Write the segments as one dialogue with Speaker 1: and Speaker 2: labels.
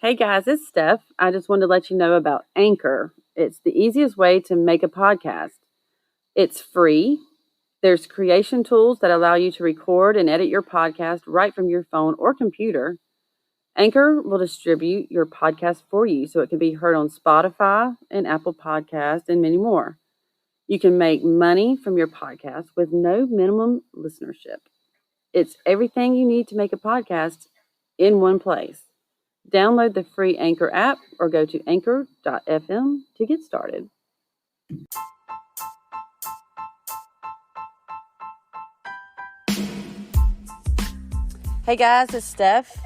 Speaker 1: Hey guys, it's Stef. I just wanted to let you know about Anchor. It's the easiest way to make a podcast. It's free. There's creation tools that allow you to record and edit your podcast right from your phone or computer. Anchor will distribute your podcast for you so it can be heard on Spotify and Apple Podcasts and many more. You can make money from your podcast with no minimum listenership. It's everything you need to make a podcast in one place. Download the free Anchor app or go to anchor.fm to get started. Hey guys, it's Stef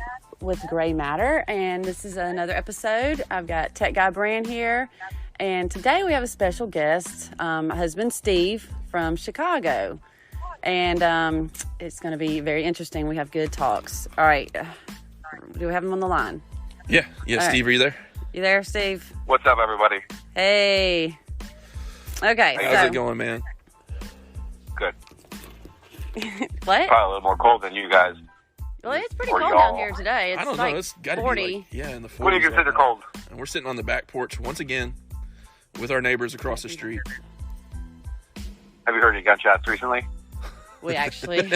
Speaker 1: with Gray Matter, and this is another episode. I've got Tech Guy Bran here, and today we have a special guest, my husband Steve from Chicago, and it's going to be very interesting. We have good talks. All right, do we have him on the line?
Speaker 2: Yeah,
Speaker 1: All
Speaker 2: Steve,
Speaker 1: right.
Speaker 2: are you there?
Speaker 1: You there, Steve?
Speaker 3: What's up, everybody?
Speaker 1: Hey. Okay.
Speaker 2: How's it going, man?
Speaker 3: Good.
Speaker 1: What?
Speaker 3: Probably a little more cold than you guys.
Speaker 1: Well, it's pretty
Speaker 3: Or
Speaker 1: cold
Speaker 3: y'all.
Speaker 1: down here today. It's
Speaker 2: I don't
Speaker 1: like
Speaker 2: know. It's got to
Speaker 1: 40.
Speaker 2: be like, in the 40s.
Speaker 3: What do you consider
Speaker 2: right now.
Speaker 3: cold?
Speaker 2: And we're sitting on the back porch once again with our neighbors across the street.
Speaker 3: Have you heard any gunshots recently?
Speaker 1: We actually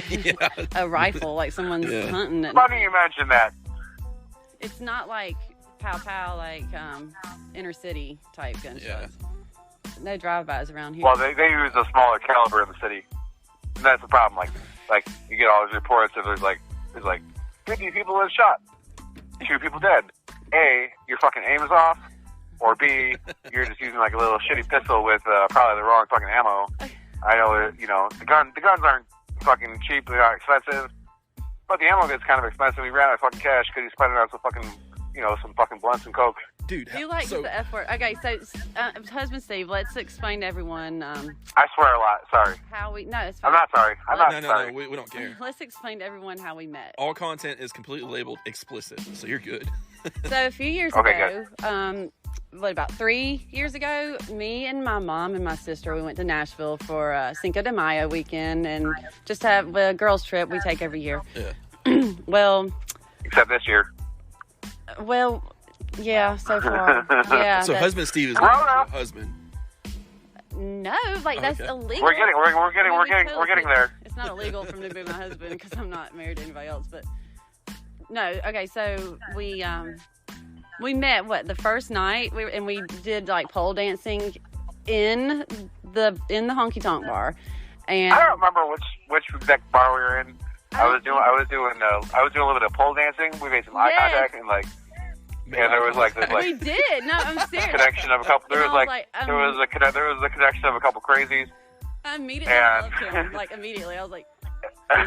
Speaker 1: a rifle, like someone's hunting it.
Speaker 3: Funny you mentioned that.
Speaker 1: It's not like pow like inner city type gunshots. No drive-bys around here.
Speaker 3: Well, they use a smaller caliber in the city, and that's the problem. Like you get all these reports of there's like 50 people have shot, 2 people dead. A, your fucking aim is off, or B, you're just using like a little shitty pistol with probably the wrong fucking ammo. I know, the guns aren't fucking cheap, they're not expensive, but the ammo gets kind of expensive. We ran out of fucking cash because he spent it on some fucking blunts and coke.
Speaker 2: Dude,
Speaker 1: Do you like the F word? Okay, so husband Steve, let's explain to everyone
Speaker 3: I swear a lot. Sorry.
Speaker 1: how we. No, it's fine.
Speaker 3: I'm not sorry. I'm not sorry.
Speaker 2: No, we don't care.
Speaker 1: Let's explain to everyone how we met.
Speaker 2: All content is completely labeled explicit, so you're good.
Speaker 1: So a few years
Speaker 3: Okay,
Speaker 1: ago, about 3 years ago, me and my mom and my sister, we went to Nashville for Cinco de Mayo weekend and just have a girls trip we take every year.
Speaker 2: Yeah.
Speaker 1: Well,
Speaker 3: Except this year.
Speaker 1: yeah, so far. Yeah.
Speaker 2: So husband Steve is
Speaker 3: Grown
Speaker 2: not
Speaker 3: up.
Speaker 2: your husband.
Speaker 1: No, like that's
Speaker 2: Okay.
Speaker 1: illegal.
Speaker 3: We're getting there.
Speaker 1: It's not illegal for me to be my husband because I'm not married to anybody else. But no, okay. So we met the first night we did like pole dancing in the honky tonk bar, and
Speaker 3: I don't remember which exact bar we were in. I was doing a little bit of pole dancing. We made some eye contact and there was like this
Speaker 1: we did. No, I'm serious.
Speaker 3: connection of a couple. There
Speaker 1: And
Speaker 3: was
Speaker 1: I was
Speaker 3: there was a connection of a couple crazies.
Speaker 1: I immediately loved him. Like immediately, I was like,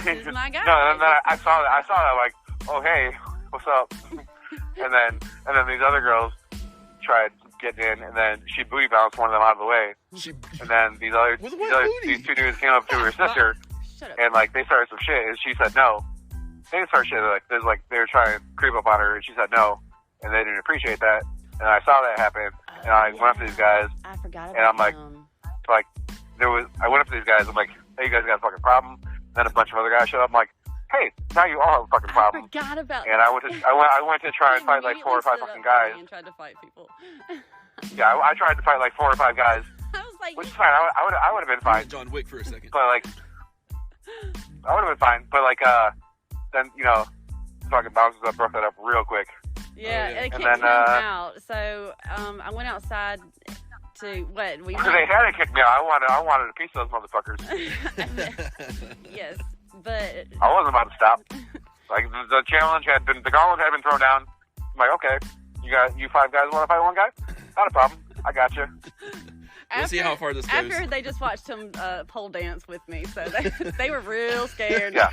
Speaker 1: "This is my guy."
Speaker 3: No, and then I saw that like, oh hey, what's up? and then these other girls tried getting in, and then she booty bounced one of them out of the way. And then these 2 dudes came up to her sister,
Speaker 1: Shut up.
Speaker 3: and like they started some shit, and she said no. They didn't start shit they were trying to creep up on her, and she said no, and they didn't appreciate that. And I saw that happen, and I went up to these guys,
Speaker 1: I forgot about
Speaker 3: and I'm like,
Speaker 1: him.
Speaker 3: I went up to these guys. I'm like, hey, you guys got a fucking problem? Then a bunch of other guys showed up. I'm like, hey, now you all have a fucking problem.
Speaker 1: I forgot about.
Speaker 3: And I went to try and fight like 4 or 5 fucking guys.
Speaker 1: And tried to fight people.
Speaker 3: Yeah, I tried to fight like 4 or 5 guys,
Speaker 1: I was like,
Speaker 3: which is fine. I would have been fine,
Speaker 2: John Wick for a second.
Speaker 3: but like, I would have been fine. But like, then fucking bounces up, broke that up real quick.
Speaker 1: yeah,
Speaker 2: Oh, yeah.
Speaker 1: it
Speaker 3: And
Speaker 1: kicked
Speaker 3: then,
Speaker 1: him out. So I went outside to what we.
Speaker 3: Because they had to kick me out. I wanted a piece of those motherfuckers.
Speaker 1: Yes, but
Speaker 3: I wasn't about to stop. Like the gauntlet had been thrown down. I'm like, okay, you 5 guys want to fight one guy? Not a problem. I got you.
Speaker 2: We'll see how far this goes.
Speaker 1: After they just watched him pole dance with me, so they were real scared.
Speaker 3: Yeah.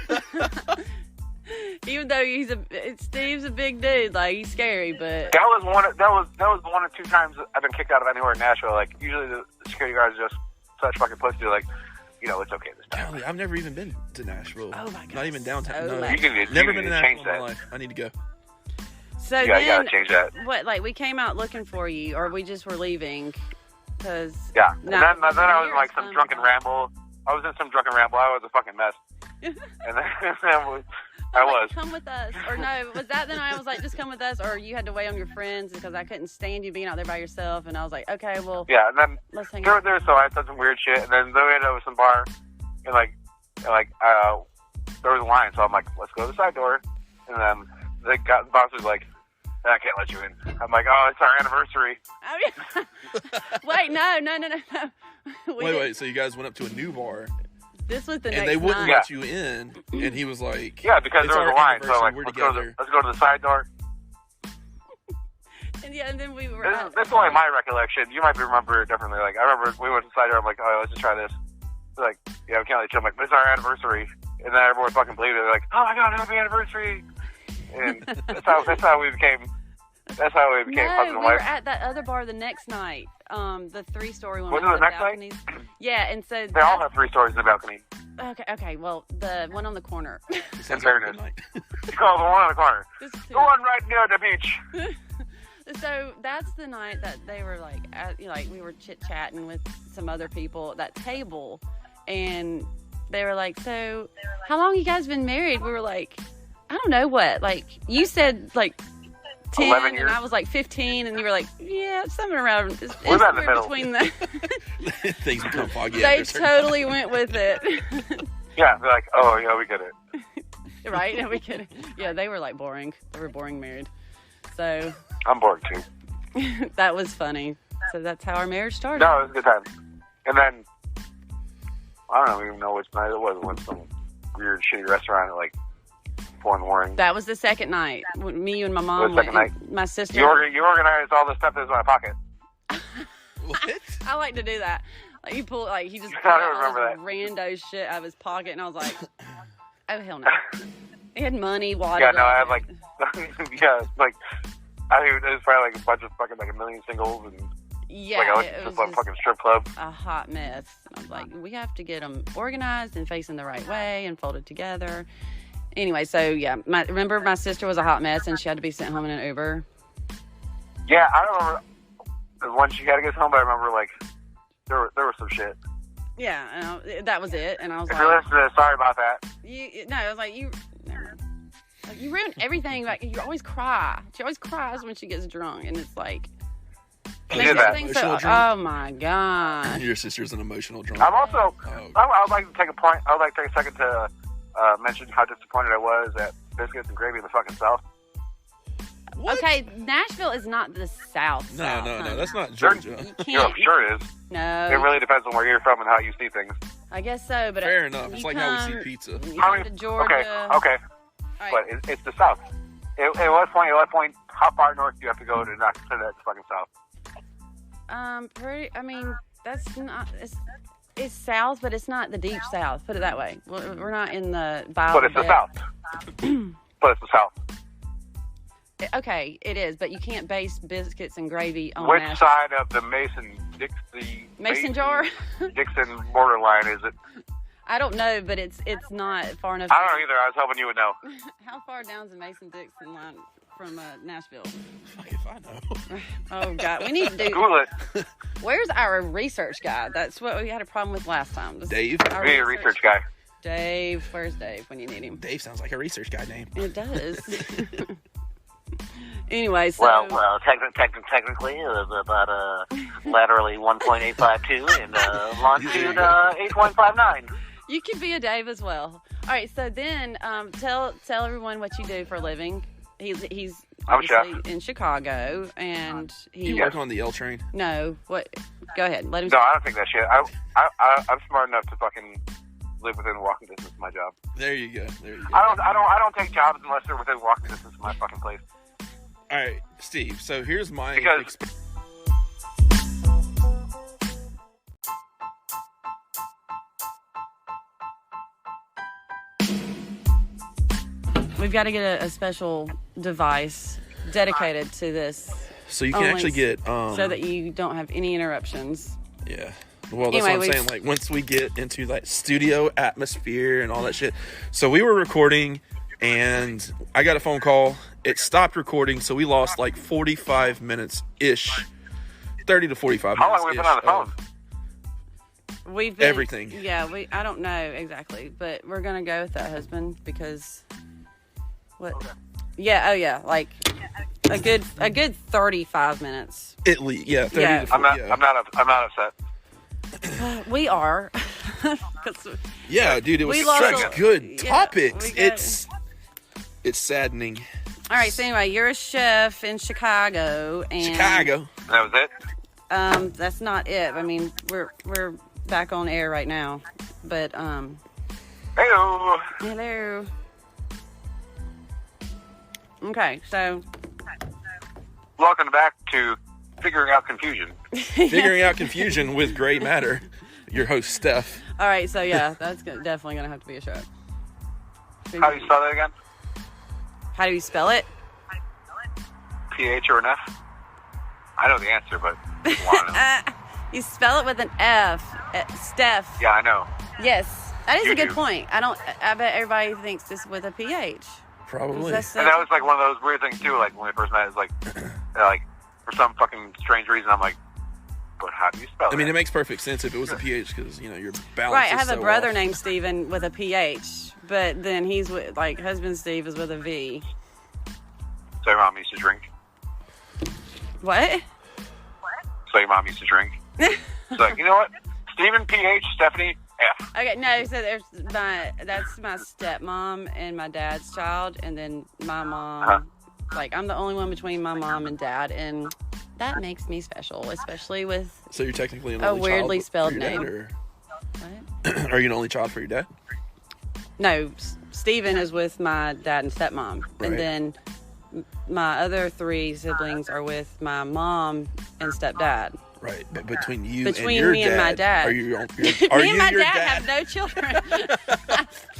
Speaker 1: Even though Steve's a big dude, like he's scary, but
Speaker 3: That was one or 2 times I've been kicked out of anywhere in Nashville. Like usually the security guards are just such fucking pussy. Like, it's okay this time.
Speaker 2: Golly, I've never even been to Nashville.
Speaker 1: Oh my God,
Speaker 2: Not even downtown.
Speaker 1: so
Speaker 2: No,
Speaker 1: loud.
Speaker 2: never been to Nashville
Speaker 3: change
Speaker 2: in my
Speaker 3: that.
Speaker 2: life. I need to go.
Speaker 1: so
Speaker 3: You
Speaker 1: then
Speaker 3: gotta change that.
Speaker 1: what? Like we came out looking for you, or we just were leaving because
Speaker 3: Yeah. And then I was in like some
Speaker 1: fun.
Speaker 3: drunken ramble. I was in some drunken ramble. I was a fucking mess. And then I was.
Speaker 1: Come with us. Or no, was that the night I was like, just come with us? Or you had to wait on your friends because I couldn't stand you being out there by yourself. And I was like, okay, well,
Speaker 3: yeah. And then
Speaker 1: let's hang
Speaker 3: they were
Speaker 1: out.
Speaker 3: there, so I said some weird shit. And then we ended up with some bar, and there was a line. So I'm like, let's go to the side door. And then the boss was like, I can't let you in. I'm like, oh, it's our anniversary.
Speaker 1: Oh, yeah. Wait, no.
Speaker 2: Wait. So you guys went up to a new bar,
Speaker 1: This was the
Speaker 2: and
Speaker 1: next
Speaker 2: they wouldn't
Speaker 1: night.
Speaker 2: let you in, and he was like,
Speaker 3: yeah, because
Speaker 2: it's
Speaker 3: there was
Speaker 2: our
Speaker 3: a line. So like,
Speaker 2: anniversary,
Speaker 3: let's
Speaker 2: together.
Speaker 3: go to the side door.
Speaker 1: And then we were.
Speaker 3: This is only my recollection. You might remember it differently. Like I remember we went to the side door. I'm like, oh, let's just try this. They're like, yeah, we can't let you. I'm like, but it's our anniversary. And then everyone fucking believed it. They're like, oh my god, happy anniversary. And that's how we became. That's how we became husband and
Speaker 1: we were
Speaker 3: wife.
Speaker 1: at that other bar the next night. The 3-story one.
Speaker 3: Was it
Speaker 1: with
Speaker 3: the next
Speaker 1: balconies.
Speaker 3: night?
Speaker 1: Yeah, and so
Speaker 3: They all have 3 stories in the balcony.
Speaker 1: Okay. Well, the one on the corner.
Speaker 2: Sounds
Speaker 3: Very
Speaker 2: like a good
Speaker 3: nice.
Speaker 2: night.
Speaker 3: It's called the one on the corner.
Speaker 1: This
Speaker 3: The one right near the beach.
Speaker 1: So that's the night that they were like, we were chit chatting with some other people at that table, and they were like, "So, how long you guys been married?" We were like, "I don't know what." Like you said, like 10,
Speaker 3: 11 years.
Speaker 1: and I was like 15, and you were like, "Yeah, something around." It's
Speaker 3: We're about in the
Speaker 1: somewhere
Speaker 3: middle.
Speaker 1: between the.
Speaker 2: Things become foggy.
Speaker 1: They
Speaker 2: after a certain
Speaker 1: totally went with it.
Speaker 3: Yeah, they're like, oh yeah, we get it.
Speaker 1: Right? And we could. Yeah, they were like boring. They were boring married. So
Speaker 3: I'm bored too.
Speaker 1: that was funny. So that's how our marriage started.
Speaker 3: No, it was a good time. And then I don't even know which night it was. We went to some weird shitty restaurant at like 4 in the morning.
Speaker 1: That was the second night. When me and my mom
Speaker 3: The
Speaker 1: went.
Speaker 3: second night?
Speaker 1: And my sister.
Speaker 3: You organized all the stuff that was in my pocket.
Speaker 2: What?
Speaker 1: I like to do that. Like he pulled, like he just
Speaker 3: I
Speaker 1: pulled
Speaker 3: don't
Speaker 1: out all
Speaker 3: remember
Speaker 1: this rando shit out of his pocket, and I was like, "Oh hell no!" He had money, water.
Speaker 3: Yeah, no, I had like, yeah, like I think it was probably like a bunch of fucking like a million singles and
Speaker 1: yeah,
Speaker 3: like I went
Speaker 1: it
Speaker 3: to
Speaker 1: was
Speaker 3: some
Speaker 1: just
Speaker 3: fucking strip club.
Speaker 1: a hot mess. And I was like, we have to get them organized and facing the right way and folded together. Anyway, so yeah, remember my sister was a hot mess, and she had to be sent home in an Uber.
Speaker 3: Yeah, I don't remember the one she had to get home, but I remember like there was some shit.
Speaker 1: Yeah, that was it, and I was
Speaker 3: If
Speaker 1: like,
Speaker 3: you're listening to this, sorry about that.
Speaker 1: I was like, you ruined everything. Like you always cry. She always cries when she gets drunk, and it's like
Speaker 3: She did that.
Speaker 1: everything
Speaker 2: Emotional
Speaker 1: so.
Speaker 2: drunk?
Speaker 1: Oh my god.
Speaker 2: Your sister's an emotional drunk.
Speaker 3: I'm also.
Speaker 2: Oh.
Speaker 3: I would like to take a point. I would like to take a second to mention how disappointed I was at biscuits and gravy in the fucking South.
Speaker 2: What?
Speaker 1: Okay, Nashville is not the South.
Speaker 2: No,
Speaker 1: South,
Speaker 2: no,
Speaker 1: honey.
Speaker 2: that's not
Speaker 3: Sure.
Speaker 2: Georgia.
Speaker 1: You
Speaker 3: You know,
Speaker 1: can't.
Speaker 3: I'm sure it is.
Speaker 1: No.
Speaker 3: It really depends on where you're from and how you see things.
Speaker 1: I guess so, but
Speaker 2: Fair enough. It's
Speaker 1: you
Speaker 2: like how we
Speaker 1: come-
Speaker 2: see pizza.
Speaker 1: You
Speaker 3: I
Speaker 1: come
Speaker 3: mean,
Speaker 1: to Georgia.
Speaker 3: okay,
Speaker 1: All right.
Speaker 3: but it's the South. At what point, how far north do you have to go to not consider that the fucking South?
Speaker 1: I mean, that's not. It's South, but it's not the deep South. Put it that way. We're not in the.
Speaker 3: But it's the South. But it's the South.
Speaker 1: Okay, it is, but you can't base biscuits and gravy on
Speaker 3: Which
Speaker 1: Nashville.
Speaker 3: side of the Mason
Speaker 1: jar?
Speaker 3: Dixon borderline is it?
Speaker 1: I don't know, but it's not far enough.
Speaker 3: I don't know either. I was hoping you would know.
Speaker 1: How far down's the Mason-Dixon line from Nashville?
Speaker 2: Fuck if I know.
Speaker 1: Oh God, we need to do.
Speaker 3: Google it.
Speaker 1: Where's our research guy? That's what we had a problem with last time.
Speaker 2: Dave?
Speaker 1: Our
Speaker 3: We need a research guy.
Speaker 1: Dave, where's Dave when you need him?
Speaker 2: Dave sounds like a research guy name.
Speaker 1: It does. Anyway, so
Speaker 3: Well, technically, it was about laterally 1.852 and longitude 8.59.
Speaker 1: you could be a Dave as well. All right, so then tell everyone what you do for a living. He's
Speaker 3: I'm a chef.
Speaker 1: obviously in Chicago, and he
Speaker 2: You work on the L train?
Speaker 1: no what? Go ahead, let him.
Speaker 3: No, I don't think that shit. I'm smart enough to fucking live within walking distance of my job.
Speaker 2: There you go. There you go.
Speaker 3: I don't take jobs unless they're within walking distance of my fucking place.
Speaker 2: All right, Steve. So here's my
Speaker 3: Because-
Speaker 1: We've got to get a special device dedicated to this,
Speaker 2: So you can
Speaker 1: only
Speaker 2: actually get
Speaker 1: so that you don't have any interruptions.
Speaker 2: yeah. Well, that's
Speaker 1: Anyway,
Speaker 2: what I'm saying. Like once we get into like studio atmosphere and all that shit. So we were recording, and I got a phone call. It stopped recording, so we lost like 45 minutes ish, 30 to 45 minutes.
Speaker 3: How long have we been on the phone?
Speaker 1: We've been,
Speaker 2: everything.
Speaker 1: Yeah, I don't know exactly, but we're gonna go with that, husband, because what?
Speaker 3: Okay.
Speaker 1: Yeah, oh yeah, like a good 35 minutes.
Speaker 2: At least, yeah, 30
Speaker 1: Yeah.
Speaker 2: to 40,
Speaker 3: I'm not upset.
Speaker 1: We are.
Speaker 2: Yeah, dude, it was
Speaker 1: We lost
Speaker 2: such
Speaker 1: a-
Speaker 2: good
Speaker 1: yeah,
Speaker 2: topics.
Speaker 1: we got-
Speaker 2: It's saddening.
Speaker 1: All right, so anyway, you're a chef in Chicago, and
Speaker 3: That was it.
Speaker 1: that's not it. I mean, we're back on air right now, but
Speaker 3: Hello.
Speaker 1: hello. Okay, so
Speaker 3: Welcome back to Figuring Out Confusion.
Speaker 2: Figuring out confusion with gray matter. Your host, Stef.
Speaker 1: all right, so yeah, that's definitely gonna have to be a show.
Speaker 3: How do you spell that again?
Speaker 1: How do you spell it?
Speaker 3: PH or an F? I know the answer, but I want to know.
Speaker 1: You spell it with an F. Stef.
Speaker 3: Yeah, I know.
Speaker 1: Yes, that is
Speaker 3: You
Speaker 1: a good
Speaker 3: do.
Speaker 1: point. I bet everybody thinks this with a PH.
Speaker 2: Probably.
Speaker 1: That's
Speaker 3: And that was like one of those weird things too. Like when we first met, it's like for some fucking strange reason, I'm like, but how do you spell it?
Speaker 2: I mean, it makes perfect sense if it was a PH because, your balance
Speaker 1: right. I
Speaker 2: is
Speaker 1: have a
Speaker 2: so
Speaker 1: brother
Speaker 2: off.
Speaker 1: named Steven with a PH, but then he's with, like, husband Steve is with a V.
Speaker 3: So your mom used to drink.
Speaker 1: What?
Speaker 3: So your mom used to drink. It's like, you know what? Stephen PH, Stephanie F.
Speaker 1: Okay, no. So that's my stepmom and my dad's child, and then my mom.
Speaker 3: Uh-huh.
Speaker 1: Like, I'm the only one between my mom and dad, and that makes me special, especially with
Speaker 2: So you're technically an
Speaker 1: a
Speaker 2: only
Speaker 1: weirdly
Speaker 2: child
Speaker 1: spelled
Speaker 2: for your dad,
Speaker 1: name.
Speaker 2: or
Speaker 1: what?
Speaker 2: are you an only child for your dad?
Speaker 1: No, Steven is with my dad and stepmom.
Speaker 2: Right.
Speaker 1: And then my other 3 siblings are with my mom and stepdad.
Speaker 2: Right, but between you
Speaker 1: Between
Speaker 2: and your
Speaker 1: me
Speaker 2: dad,
Speaker 1: and my dad.
Speaker 2: are you
Speaker 1: Me
Speaker 2: and
Speaker 1: and my
Speaker 2: your
Speaker 1: dad have no children.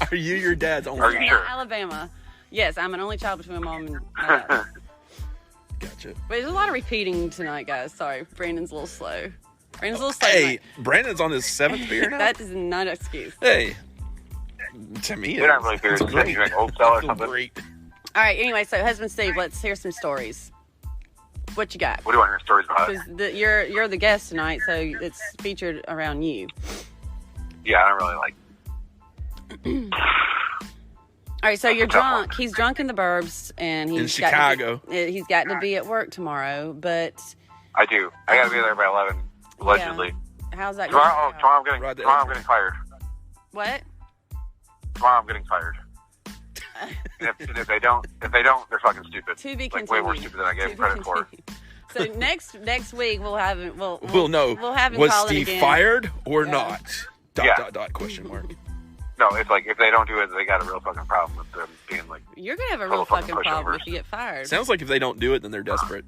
Speaker 2: Are you your dad's only
Speaker 3: Are you
Speaker 2: child?
Speaker 3: sure?
Speaker 1: Alabama. Yes, I'm an only child between my mom and my dad.
Speaker 2: Gotcha.
Speaker 1: But there's a lot of repeating tonight, guys. Sorry, Brandon's a little slow. Brandon's a little slow
Speaker 2: Hey,
Speaker 1: tonight.
Speaker 2: Brandon's on his 7th beer now.
Speaker 1: That is not an excuse.
Speaker 2: Hey, to me,
Speaker 3: You're not really beers.
Speaker 2: it's
Speaker 3: You
Speaker 2: great.
Speaker 3: drink Old Cell or
Speaker 2: It's
Speaker 3: something.
Speaker 2: great.
Speaker 1: All right, anyway, so husband Steve, let's hear some stories. What you got?
Speaker 3: What do you want to hear stories about?
Speaker 1: Because you're the guest tonight, so it's featured around you.
Speaker 3: Yeah, I don't really like.
Speaker 1: All right, so you're drunk. He's drunk in the burbs, and
Speaker 2: In
Speaker 1: he's
Speaker 2: Chicago.
Speaker 1: He's got to be at work tomorrow, but
Speaker 3: I do. I gotta be there by 11, allegedly.
Speaker 1: how's that going?
Speaker 3: Tomorrow I'm
Speaker 2: Ride the
Speaker 3: tomorrow I'm
Speaker 2: L
Speaker 3: getting fired.
Speaker 1: What?
Speaker 3: Tomorrow I'm getting fired. And if they don't, they're fucking stupid.
Speaker 1: To be
Speaker 3: Like
Speaker 1: continued.
Speaker 3: way more stupid than I gave
Speaker 1: To be
Speaker 3: credit for.
Speaker 1: continued. So next week we'll have him.
Speaker 2: We'll know.
Speaker 1: We'll have him
Speaker 2: Was
Speaker 1: call
Speaker 2: Steve
Speaker 1: it again.
Speaker 2: fired or
Speaker 1: Yeah.
Speaker 2: not? Question mark.
Speaker 3: No, it's like if they don't do it, they got a real fucking problem with them being like.
Speaker 1: You're gonna have a
Speaker 3: Total
Speaker 1: real
Speaker 3: fucking
Speaker 1: fucking problem
Speaker 3: pushovers.
Speaker 1: if you get fired.
Speaker 2: Sounds like if they don't do it, then they're desperate.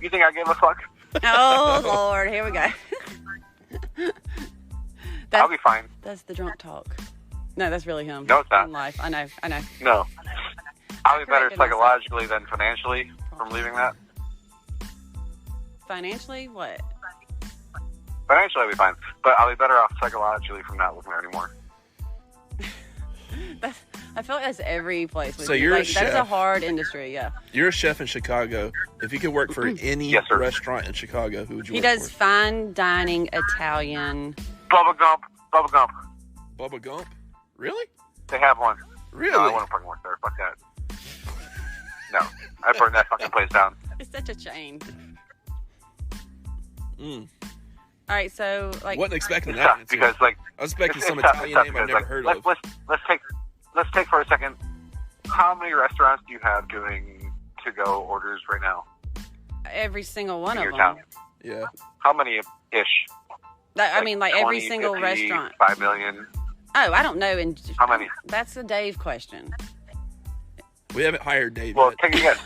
Speaker 3: You think I give a fuck?
Speaker 1: Oh Lord, here we go.
Speaker 3: I'll be fine.
Speaker 1: That's the drunk talk. No, that's really him.
Speaker 3: No, it's not.
Speaker 1: In life, I know.
Speaker 3: No, I'll be better
Speaker 1: corrected myself.
Speaker 3: psychologically than financially from leaving that.
Speaker 1: Financially, what?
Speaker 3: Financially, I'll be fine, but I'll be better off psychologically from not living there anymore.
Speaker 1: I feel like that's every place. With
Speaker 2: So
Speaker 1: you.
Speaker 2: you're a
Speaker 1: like, that is a
Speaker 2: chef.
Speaker 1: hard industry. Yeah.
Speaker 2: You're a chef in Chicago. If you could work for any
Speaker 3: Yes, sir.
Speaker 2: restaurant in Chicago, who would you
Speaker 1: He
Speaker 2: work
Speaker 1: does
Speaker 2: for?
Speaker 1: fine dining Italian.
Speaker 3: Bubba Gump.
Speaker 2: Bubba Gump? Really?
Speaker 3: They have one.
Speaker 2: Really?
Speaker 3: No, I wouldn't fucking work there. Fuck that. No, I burned that fucking place down.
Speaker 1: It's such a chain.
Speaker 2: Mm.
Speaker 1: All right, so like,
Speaker 2: Wasn't expecting
Speaker 3: It's
Speaker 2: that
Speaker 3: tough
Speaker 2: answer.
Speaker 3: because like
Speaker 2: I was expecting
Speaker 3: it's
Speaker 2: some
Speaker 3: tough,
Speaker 2: Italian
Speaker 3: it's tough
Speaker 2: name I've
Speaker 3: because,
Speaker 2: never heard
Speaker 3: like,
Speaker 2: of.
Speaker 3: Let's take for a second. How many restaurants do you have doing to-go orders right now
Speaker 1: every single one
Speaker 3: in
Speaker 1: of
Speaker 3: your
Speaker 1: them.
Speaker 3: town?
Speaker 2: Yeah.
Speaker 3: How many ish?
Speaker 1: I mean, like every
Speaker 3: 20,
Speaker 1: single
Speaker 3: 50,
Speaker 1: restaurant.
Speaker 3: 5 million.
Speaker 1: Oh, I don't know. And
Speaker 3: How many?
Speaker 1: That's a Dave question.
Speaker 2: We haven't hired Dave
Speaker 3: Well,
Speaker 2: yet.
Speaker 3: take a guess.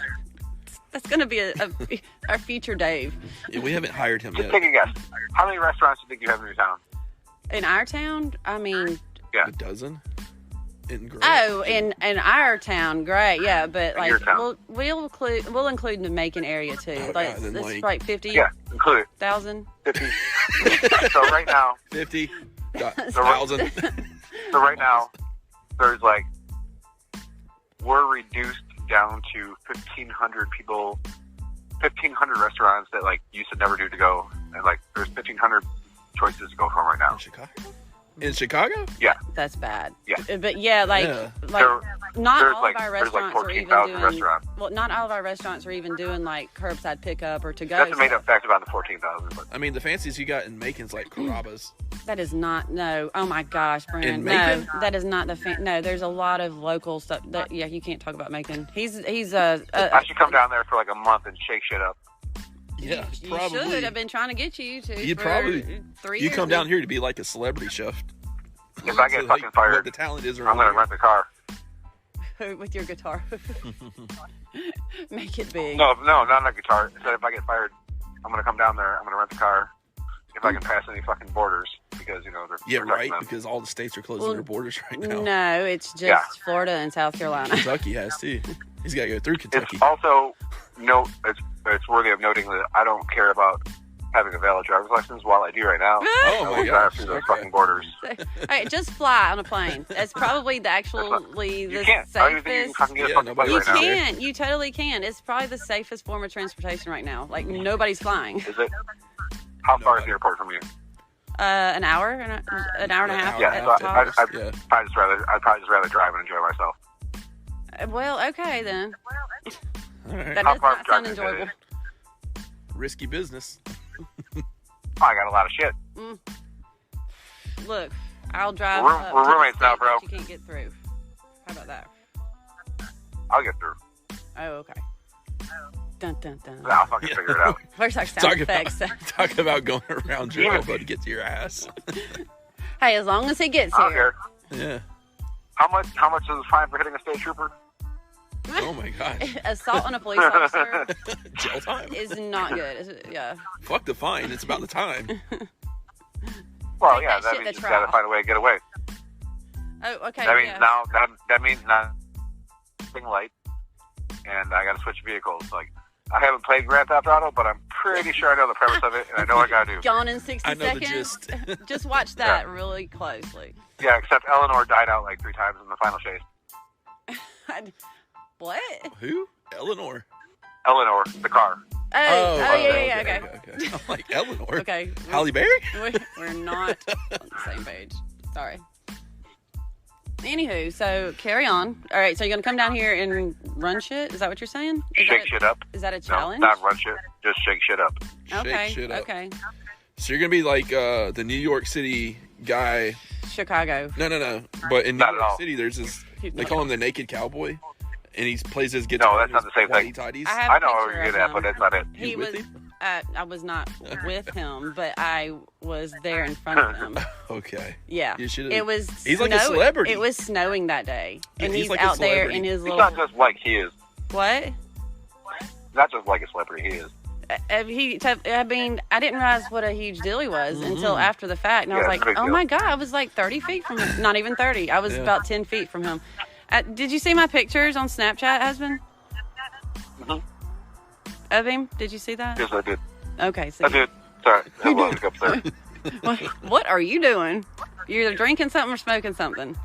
Speaker 1: That's going to be our future Dave.
Speaker 2: Yeah, we haven't hired him
Speaker 3: Just
Speaker 2: yet.
Speaker 3: take a guess. How many restaurants do you think you have in your town?
Speaker 1: In our town, I mean,
Speaker 3: Yeah.
Speaker 2: A dozen? In Gray?
Speaker 1: oh, in our town, great, yeah, but
Speaker 3: In
Speaker 1: like
Speaker 3: your town.
Speaker 1: we'll include the Macon area too.
Speaker 2: Oh,
Speaker 1: like
Speaker 2: God, then,
Speaker 1: it's
Speaker 2: like-
Speaker 1: like 50,000.
Speaker 3: Yeah, include it. 50. So right now,
Speaker 2: 50?
Speaker 3: So
Speaker 2: 1,000?
Speaker 3: So right now, there's like, we're reduced down to 1,500 people, 1,500 restaurants that like used to never do to go, and like there's 1,500 choices to go from right now.
Speaker 2: In Chicago? In Chicago?
Speaker 3: Yeah.
Speaker 1: That's bad.
Speaker 3: Yeah.
Speaker 1: But yeah, like not
Speaker 3: There's
Speaker 1: all
Speaker 3: like,
Speaker 1: of our
Speaker 3: there's like
Speaker 1: restaurants are even
Speaker 3: 14,000
Speaker 1: doing.
Speaker 3: restaurants.
Speaker 1: Well, not all of our restaurants are even doing like curbside pickup or to go.
Speaker 3: That's a made up fact about the 14,000. But
Speaker 2: I mean, the fancies you got in Macon's like Carrabba's.
Speaker 1: That is not no. Oh my gosh, Bran.
Speaker 2: In
Speaker 1: No,
Speaker 2: Macon?
Speaker 1: that is not the no. There's a lot of local stuff. That, yeah, you can't talk about Macon. He's
Speaker 3: I should come down there for like a month and shake shit up.
Speaker 2: Yeah,
Speaker 1: You
Speaker 2: probably.
Speaker 1: should have been trying to get you to.
Speaker 2: You'd
Speaker 1: for
Speaker 2: probably
Speaker 1: 3
Speaker 2: you
Speaker 1: years
Speaker 2: come
Speaker 1: now.
Speaker 2: down here to be like a celebrity chef.
Speaker 3: If I get
Speaker 2: So,
Speaker 3: fucking
Speaker 2: like,
Speaker 3: fired,
Speaker 2: what the talent is
Speaker 3: I'm
Speaker 2: around
Speaker 3: gonna
Speaker 2: here.
Speaker 3: rent the car.
Speaker 1: with your guitar. Make it big.
Speaker 3: No, not a guitar. Instead, if I get fired, I'm gonna come down there. I'm gonna rent the car. If I can pass any fucking borders, because they're
Speaker 2: Yeah,
Speaker 3: protecting
Speaker 2: right.
Speaker 3: them.
Speaker 2: Because all the states are closing their borders right now.
Speaker 1: No, it's just
Speaker 3: Yeah.
Speaker 1: Florida and South Carolina.
Speaker 2: Kentucky has too. He's got to go through Kentucky.
Speaker 3: It's also it's worthy of noting that I don't care about having a valid driver's license while I do right now.
Speaker 2: Oh
Speaker 3: I
Speaker 2: my
Speaker 3: will drive
Speaker 2: gosh!
Speaker 3: through those
Speaker 2: Okay.
Speaker 3: fucking borders.
Speaker 1: Alright, just fly on a plane. That's probably the
Speaker 3: You
Speaker 1: the
Speaker 3: can't. I don't even think you can
Speaker 1: safest.
Speaker 3: fucking get a
Speaker 2: Yeah,
Speaker 3: fucking
Speaker 2: nobody
Speaker 3: plane
Speaker 1: You
Speaker 3: right now.
Speaker 1: can. You totally can. It's probably the safest form of transportation right now. Like nobody's flying.
Speaker 3: Is it? How far is the airport from you?
Speaker 1: An hour and a half.
Speaker 3: Yeah,
Speaker 1: at
Speaker 3: so
Speaker 1: tops.
Speaker 3: I'd probably just rather drive and enjoy myself.
Speaker 1: Well, okay then.
Speaker 2: All right.
Speaker 1: That
Speaker 3: How
Speaker 1: does
Speaker 3: far
Speaker 1: not sound
Speaker 3: driving is
Speaker 1: enjoyable.
Speaker 2: Risky business.
Speaker 3: I got a lot of shit.
Speaker 1: Look, I'll drive.
Speaker 3: We're
Speaker 1: up to the
Speaker 3: roommates now,
Speaker 1: state
Speaker 3: bro.
Speaker 1: that you can't get through. How about that?
Speaker 3: I'll get through.
Speaker 1: Oh, okay. Dun dun dun.
Speaker 3: I'll fucking figure it out.
Speaker 1: Where's our sound effects?
Speaker 2: Talk about going around your elbow to get to your ass.
Speaker 1: Hey, as long as he gets
Speaker 3: I don't
Speaker 1: here.
Speaker 3: care.
Speaker 2: Yeah.
Speaker 3: How much is the fine for hitting a state trooper?
Speaker 2: Oh my gosh.
Speaker 1: Assault on a police officer
Speaker 2: Jail time.
Speaker 1: is not good. Yeah.
Speaker 2: Fuck the fine. It's about the time.
Speaker 3: Well,
Speaker 1: Take
Speaker 3: yeah,
Speaker 1: that
Speaker 3: that
Speaker 1: shit
Speaker 3: means
Speaker 1: to
Speaker 3: you gotta
Speaker 1: trial.
Speaker 3: find a way to get away.
Speaker 1: Oh, okay.
Speaker 3: That means
Speaker 1: yeah.
Speaker 3: now that means not light, and I gotta switch vehicles. Like I haven't played Grand Theft Auto, but I'm pretty sure I know the premise of it, and I know what I gotta do.
Speaker 1: Gone in 60
Speaker 2: I know the
Speaker 1: seconds.
Speaker 2: gist.
Speaker 1: Just watch that really closely.
Speaker 3: Yeah, except Eleanor died out like 3 times in the final chase.
Speaker 1: What?
Speaker 2: Who? Eleanor.
Speaker 3: Eleanor, the car.
Speaker 1: Oh, yeah, okay.
Speaker 2: I'm like, Eleanor.
Speaker 1: Okay.
Speaker 2: Halle Berry?
Speaker 1: We're not on the same page. Sorry. Anywho, so carry on. All right, so you're going to come down here and run shit? Is that what you're saying?
Speaker 3: Shake shit up.
Speaker 1: Is that a
Speaker 3: No,
Speaker 1: challenge?
Speaker 3: not run shit. Just shake shit up.
Speaker 1: Okay,
Speaker 2: Shake shit up.
Speaker 1: okay.
Speaker 2: So you're going to be like the New York City guy.
Speaker 1: Chicago.
Speaker 2: No. But in New
Speaker 3: Not at
Speaker 2: York
Speaker 3: all.
Speaker 2: City, there's this,
Speaker 1: He's
Speaker 2: they
Speaker 1: not.
Speaker 2: call him the Naked Cowboy. And he plays his guitar.
Speaker 3: No, that's not the same thing.
Speaker 2: Tighties.
Speaker 1: I have
Speaker 3: I
Speaker 1: a
Speaker 3: know how
Speaker 1: picture
Speaker 3: you
Speaker 1: of
Speaker 3: get that,
Speaker 1: him.
Speaker 3: but that's not it.
Speaker 1: He
Speaker 2: You
Speaker 1: was.
Speaker 2: with him?
Speaker 1: I was not with him, but I was there in front of him.
Speaker 2: Okay.
Speaker 1: Yeah,
Speaker 2: You should've-
Speaker 1: it was.
Speaker 2: He's like a celebrity.
Speaker 1: It was snowing that day, and
Speaker 2: he's
Speaker 1: he's
Speaker 2: like a
Speaker 1: out there
Speaker 2: celebrity.
Speaker 1: in his
Speaker 3: He's
Speaker 1: little.
Speaker 3: not just like he is.
Speaker 1: What?
Speaker 3: Not just like a celebrity, he is.
Speaker 1: I mean, I didn't realize what a huge deal he was
Speaker 2: Mm-hmm.
Speaker 1: until after the fact, and I
Speaker 3: Yeah,
Speaker 1: was
Speaker 3: it's a
Speaker 1: like,
Speaker 3: big
Speaker 1: "Oh
Speaker 3: deal.
Speaker 1: my god!" I was like 30 feet from him. Not even 30. I was
Speaker 2: Yeah.
Speaker 1: about 10 feet from him. Did you see my pictures on Snapchat, husband?
Speaker 3: Mhm.
Speaker 1: Of him? Did you see that?
Speaker 3: Yes, I did.
Speaker 1: Okay, so
Speaker 3: I did. Sorry. Hold on, up there.
Speaker 1: what are you doing? You're either drinking something or smoking something.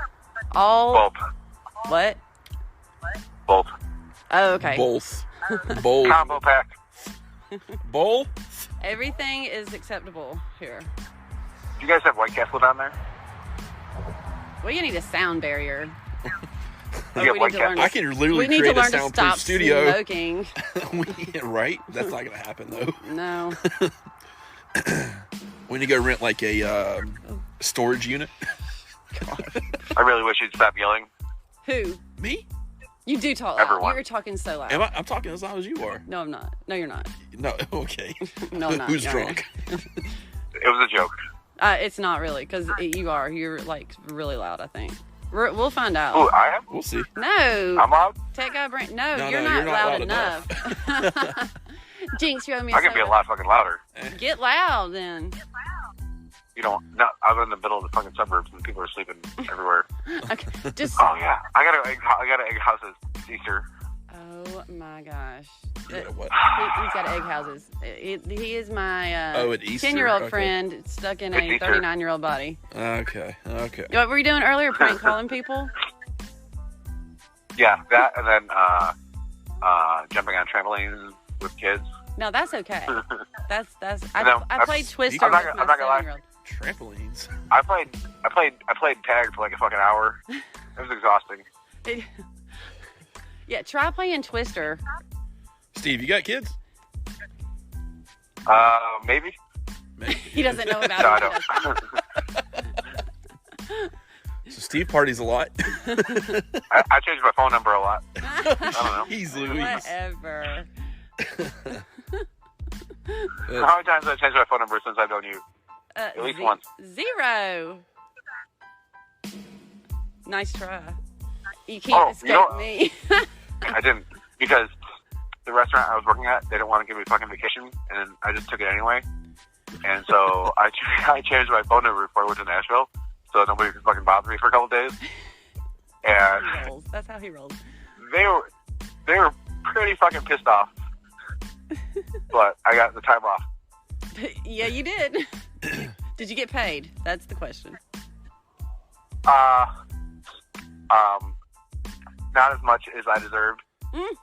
Speaker 1: All
Speaker 3: Both.
Speaker 1: what?
Speaker 3: Both.
Speaker 1: Oh, okay.
Speaker 2: Both. Both.
Speaker 3: Combo pack.
Speaker 2: Bowl?
Speaker 1: Everything is acceptable here.
Speaker 3: Do you guys have White Castle down there?
Speaker 1: Well, you need a sound barrier.
Speaker 3: You get
Speaker 1: we
Speaker 3: White
Speaker 1: need to learn
Speaker 3: Castle.
Speaker 2: I can literally
Speaker 1: We need to
Speaker 2: create a
Speaker 1: learn to
Speaker 2: soundproof
Speaker 1: stop
Speaker 2: studio.
Speaker 1: smoking.
Speaker 2: Right? That's not going to happen, though.
Speaker 1: No.
Speaker 2: We need to go rent like a storage unit.
Speaker 3: I really wish you'd stop yelling.
Speaker 1: Who?
Speaker 2: Me?
Speaker 1: You do talk loud.
Speaker 3: Everyone.
Speaker 1: You're talking so loud.
Speaker 2: I'm talking as loud as you are.
Speaker 1: No, I'm not. No, you're not.
Speaker 2: No, okay.
Speaker 1: No, I'm not.
Speaker 2: Who's
Speaker 1: You're
Speaker 2: drunk?
Speaker 3: It was a joke.
Speaker 1: It's not really, because you are. You're, like, really loud, I think. We'll find out.
Speaker 3: Ooh, I am?
Speaker 2: We'll see.
Speaker 1: No.
Speaker 3: I'm loud?
Speaker 1: Tech guy Brand. No,
Speaker 2: No,
Speaker 1: you're
Speaker 2: no,
Speaker 1: not
Speaker 2: you're not
Speaker 1: loud
Speaker 2: loud
Speaker 1: enough. Jinx, you owe me a
Speaker 3: I can be a
Speaker 1: soda.
Speaker 3: lot fucking louder.
Speaker 1: Get loud, then.
Speaker 3: You know, no, I'm in the middle of the fucking suburbs and people are sleeping everywhere.
Speaker 1: Okay, just...
Speaker 3: Oh, yeah. I got an egg houses. It's Easter.
Speaker 1: Oh, my gosh.
Speaker 2: You know what?
Speaker 1: He's got egg houses. He is my
Speaker 2: at Easter?
Speaker 1: 10-year-old
Speaker 2: Okay.
Speaker 1: friend stuck in
Speaker 3: It's
Speaker 1: a
Speaker 3: Easter.
Speaker 1: 39-year-old body.
Speaker 2: Okay.
Speaker 1: What were you doing earlier? Prank calling people?
Speaker 3: Yeah, that and then jumping on trampolines with kids.
Speaker 1: No, that's okay. That's.
Speaker 3: No,
Speaker 1: I played Twister
Speaker 3: I'm not
Speaker 1: with
Speaker 3: gonna
Speaker 1: my
Speaker 3: lie.
Speaker 1: 7-year-old.
Speaker 2: Trampolines.
Speaker 3: I played tag for like a fucking hour. It was exhausting.
Speaker 1: Yeah, try playing Twister.
Speaker 2: Steve, you got kids?
Speaker 3: Maybe.
Speaker 1: He doesn't know about
Speaker 3: No, I
Speaker 1: it.
Speaker 3: don't.
Speaker 2: So Steve parties a lot.
Speaker 3: I changed my phone number a lot. I don't know.
Speaker 2: He's Louise.
Speaker 1: Whatever.
Speaker 3: How many times have I changed my phone number since I've known you? At least once.
Speaker 1: 0. Nice try. You can't escape me.
Speaker 3: I didn't, because the restaurant I was working at, they didn't want to give me fucking vacation, and I just took it anyway. And so I changed my phone number before I went to Nashville, so nobody could fucking bother me for a couple of days. And
Speaker 1: He rolls. That's how he rolls.
Speaker 3: they were pretty fucking pissed off. But I got the time off.
Speaker 1: Yeah, you did. Did you get paid? That's the question.
Speaker 3: Not as much as I deserved.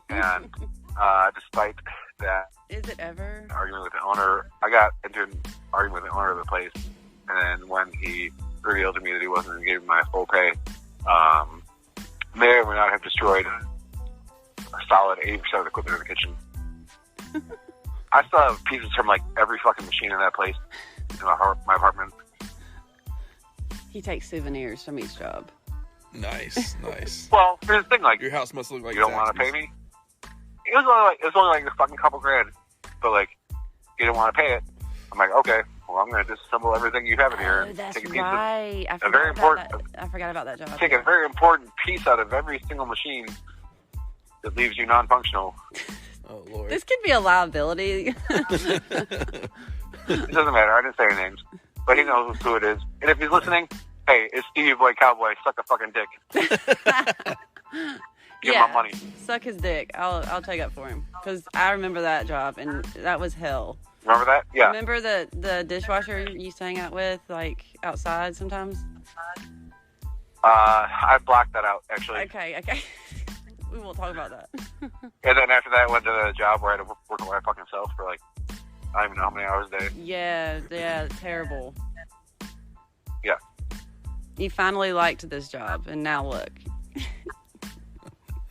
Speaker 3: And despite that
Speaker 1: Is it ever?
Speaker 3: argument with the owner, I got into an argument with the owner of the place. And then when he revealed to me that he wasn't going to give me my full pay, may or may not have destroyed a solid 80% of the equipment in the kitchen. I still have pieces from like every fucking machine in that place in my apartment.
Speaker 1: He takes souvenirs from each job.
Speaker 2: Nice.
Speaker 3: Well, here's the thing, like,
Speaker 2: Your house must look like
Speaker 3: you don't want to pay me? It was only like a fucking couple grand, but like, you don't want to pay it. I'm like, okay, well, I'm going to disassemble everything you have in here and
Speaker 1: That's
Speaker 3: take a piece
Speaker 1: right. I forgot about that job.
Speaker 3: take a very important piece out of every single machine that leaves you non-functional.
Speaker 2: Oh, Lord.
Speaker 1: This could be a liability.
Speaker 3: It doesn't matter. I didn't say any names, but he knows who it is. And if he's listening, hey, it's Stevie Boy Cowboy. Suck a fucking dick. Give him my money.
Speaker 1: Suck his dick. I'll take up for him, because I remember that job and that was hell.
Speaker 3: Remember that? Yeah.
Speaker 1: Remember the dishwasher you used to hang out with, like outside sometimes?
Speaker 3: I blocked that out, actually.
Speaker 1: Okay. We won't talk about that.
Speaker 3: And then after that, I went to the job where I had to work by fucking self for like, I don't even know how many hours a day.
Speaker 1: Yeah, terrible.
Speaker 3: Yeah.
Speaker 1: You finally liked this job, and now look.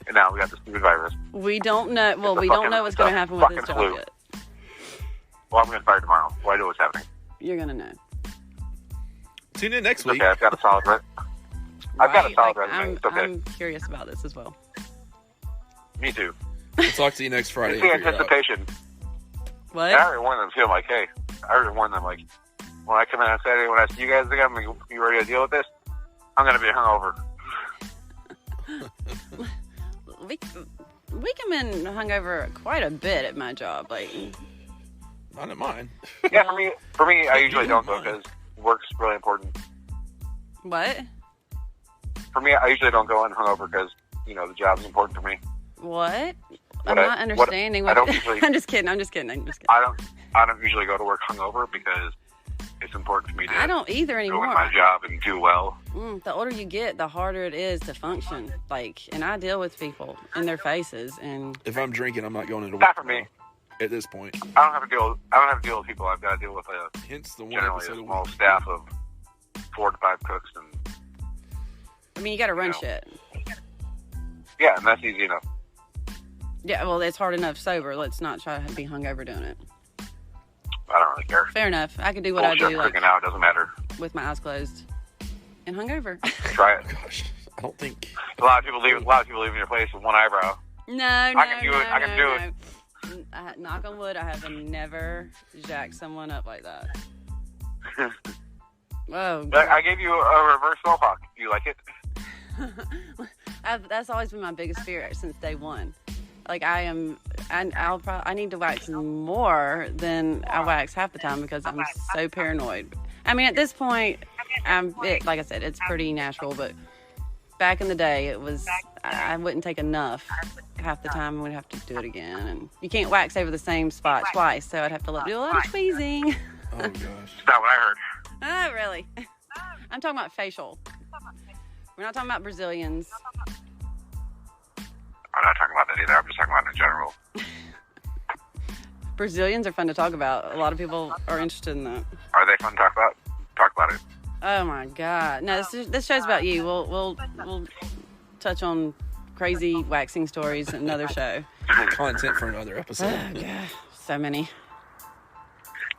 Speaker 3: And now we got the stupid virus.
Speaker 1: We don't know. Well,
Speaker 3: It's a
Speaker 1: we don't
Speaker 3: fucking-
Speaker 1: know what's
Speaker 3: it's
Speaker 1: going to
Speaker 3: a
Speaker 1: happen with this
Speaker 3: fucking
Speaker 1: job
Speaker 3: flu.
Speaker 1: yet.
Speaker 3: Well, I'm getting fired tomorrow. Well, I know what's happening.
Speaker 1: You're going to know.
Speaker 2: Tune in next
Speaker 3: It's
Speaker 2: week.
Speaker 3: okay, I've got a solid I've got a solid
Speaker 1: Like,
Speaker 3: resume. It's okay.
Speaker 1: I'm curious about this as well.
Speaker 3: Me too.
Speaker 2: We'll talk to you next Friday.
Speaker 3: It's the
Speaker 2: and figure it out.
Speaker 3: anticipation.
Speaker 1: What?
Speaker 3: And I already warned them too. I'm like, hey, I already warned them, like, when I come in on Saturday, when I see you guys again, I'm like, you ready to deal with this? I'm going to be hungover.
Speaker 1: We come in hungover quite a bit at my job. Like,
Speaker 2: Not at mine.
Speaker 3: Yeah, for me, I usually don't go because work's really important.
Speaker 1: what?
Speaker 3: For me, I usually don't go in hungover because, you know, the job's important to me.
Speaker 1: What? I'm not understanding
Speaker 3: I
Speaker 1: what.
Speaker 3: don't usually-
Speaker 1: I'm just kidding. I'm just kidding.
Speaker 3: I don't usually go to work hungover because it's important for me to
Speaker 1: I don't either
Speaker 3: go
Speaker 1: anymore.
Speaker 3: in my job and do well.
Speaker 1: The older you get, the harder it is to function. Like, and I deal with people in their faces, and
Speaker 2: If I'm drinking, I'm not going into work.
Speaker 3: Not for me.
Speaker 2: At this point.
Speaker 3: I don't have to deal with people. I've got to deal with
Speaker 2: Hence the one
Speaker 3: generally
Speaker 2: episode
Speaker 3: a
Speaker 2: a
Speaker 3: small
Speaker 2: week.
Speaker 3: staff of 4 to 5 cooks, and
Speaker 1: I mean, you got to run
Speaker 3: know.
Speaker 1: shit.
Speaker 3: yeah, and that's easy enough.
Speaker 1: Yeah, well, it's hard enough sober. Let's not try to be hungover doing it.
Speaker 3: I don't really care.
Speaker 1: Fair enough. I could do what
Speaker 3: Bullshit,
Speaker 1: I do, like,
Speaker 3: cooking out doesn't matter.
Speaker 1: with my eyes closed and hungover.
Speaker 3: Try it.
Speaker 2: Gosh, I don't think.
Speaker 3: A lot of people leave your place with one eyebrow.
Speaker 1: No,
Speaker 3: can do it. I can do it.
Speaker 1: Knock on wood, I have never jacked someone up like that. Whoa.
Speaker 3: But I gave you a reverse mohawk. Do you like it?
Speaker 1: That's always been my biggest fear since day one. Like, I need to wax more than I wax half the time because I'm so paranoid. I mean, at this point, like I said, it's pretty natural, but back in the day, I wouldn't take enough half the time. We'd have to do it again, and you can't wax over the same spot twice, so I'd have to do a lot of tweezing.
Speaker 2: Oh gosh.
Speaker 3: That's not what I heard.
Speaker 1: Ah, really? I'm talking about facial. We're not talking about Brazilians.
Speaker 3: I'm not talking about that either. I'm just talking about it in general.
Speaker 1: Brazilians are fun to talk about. A lot of people are interested in that.
Speaker 3: Are they fun to talk about? Talk about it.
Speaker 1: Oh my God! No, this show's about you. We'll touch on crazy waxing stories in another show.
Speaker 2: Content for another episode.
Speaker 1: Oh God, so many.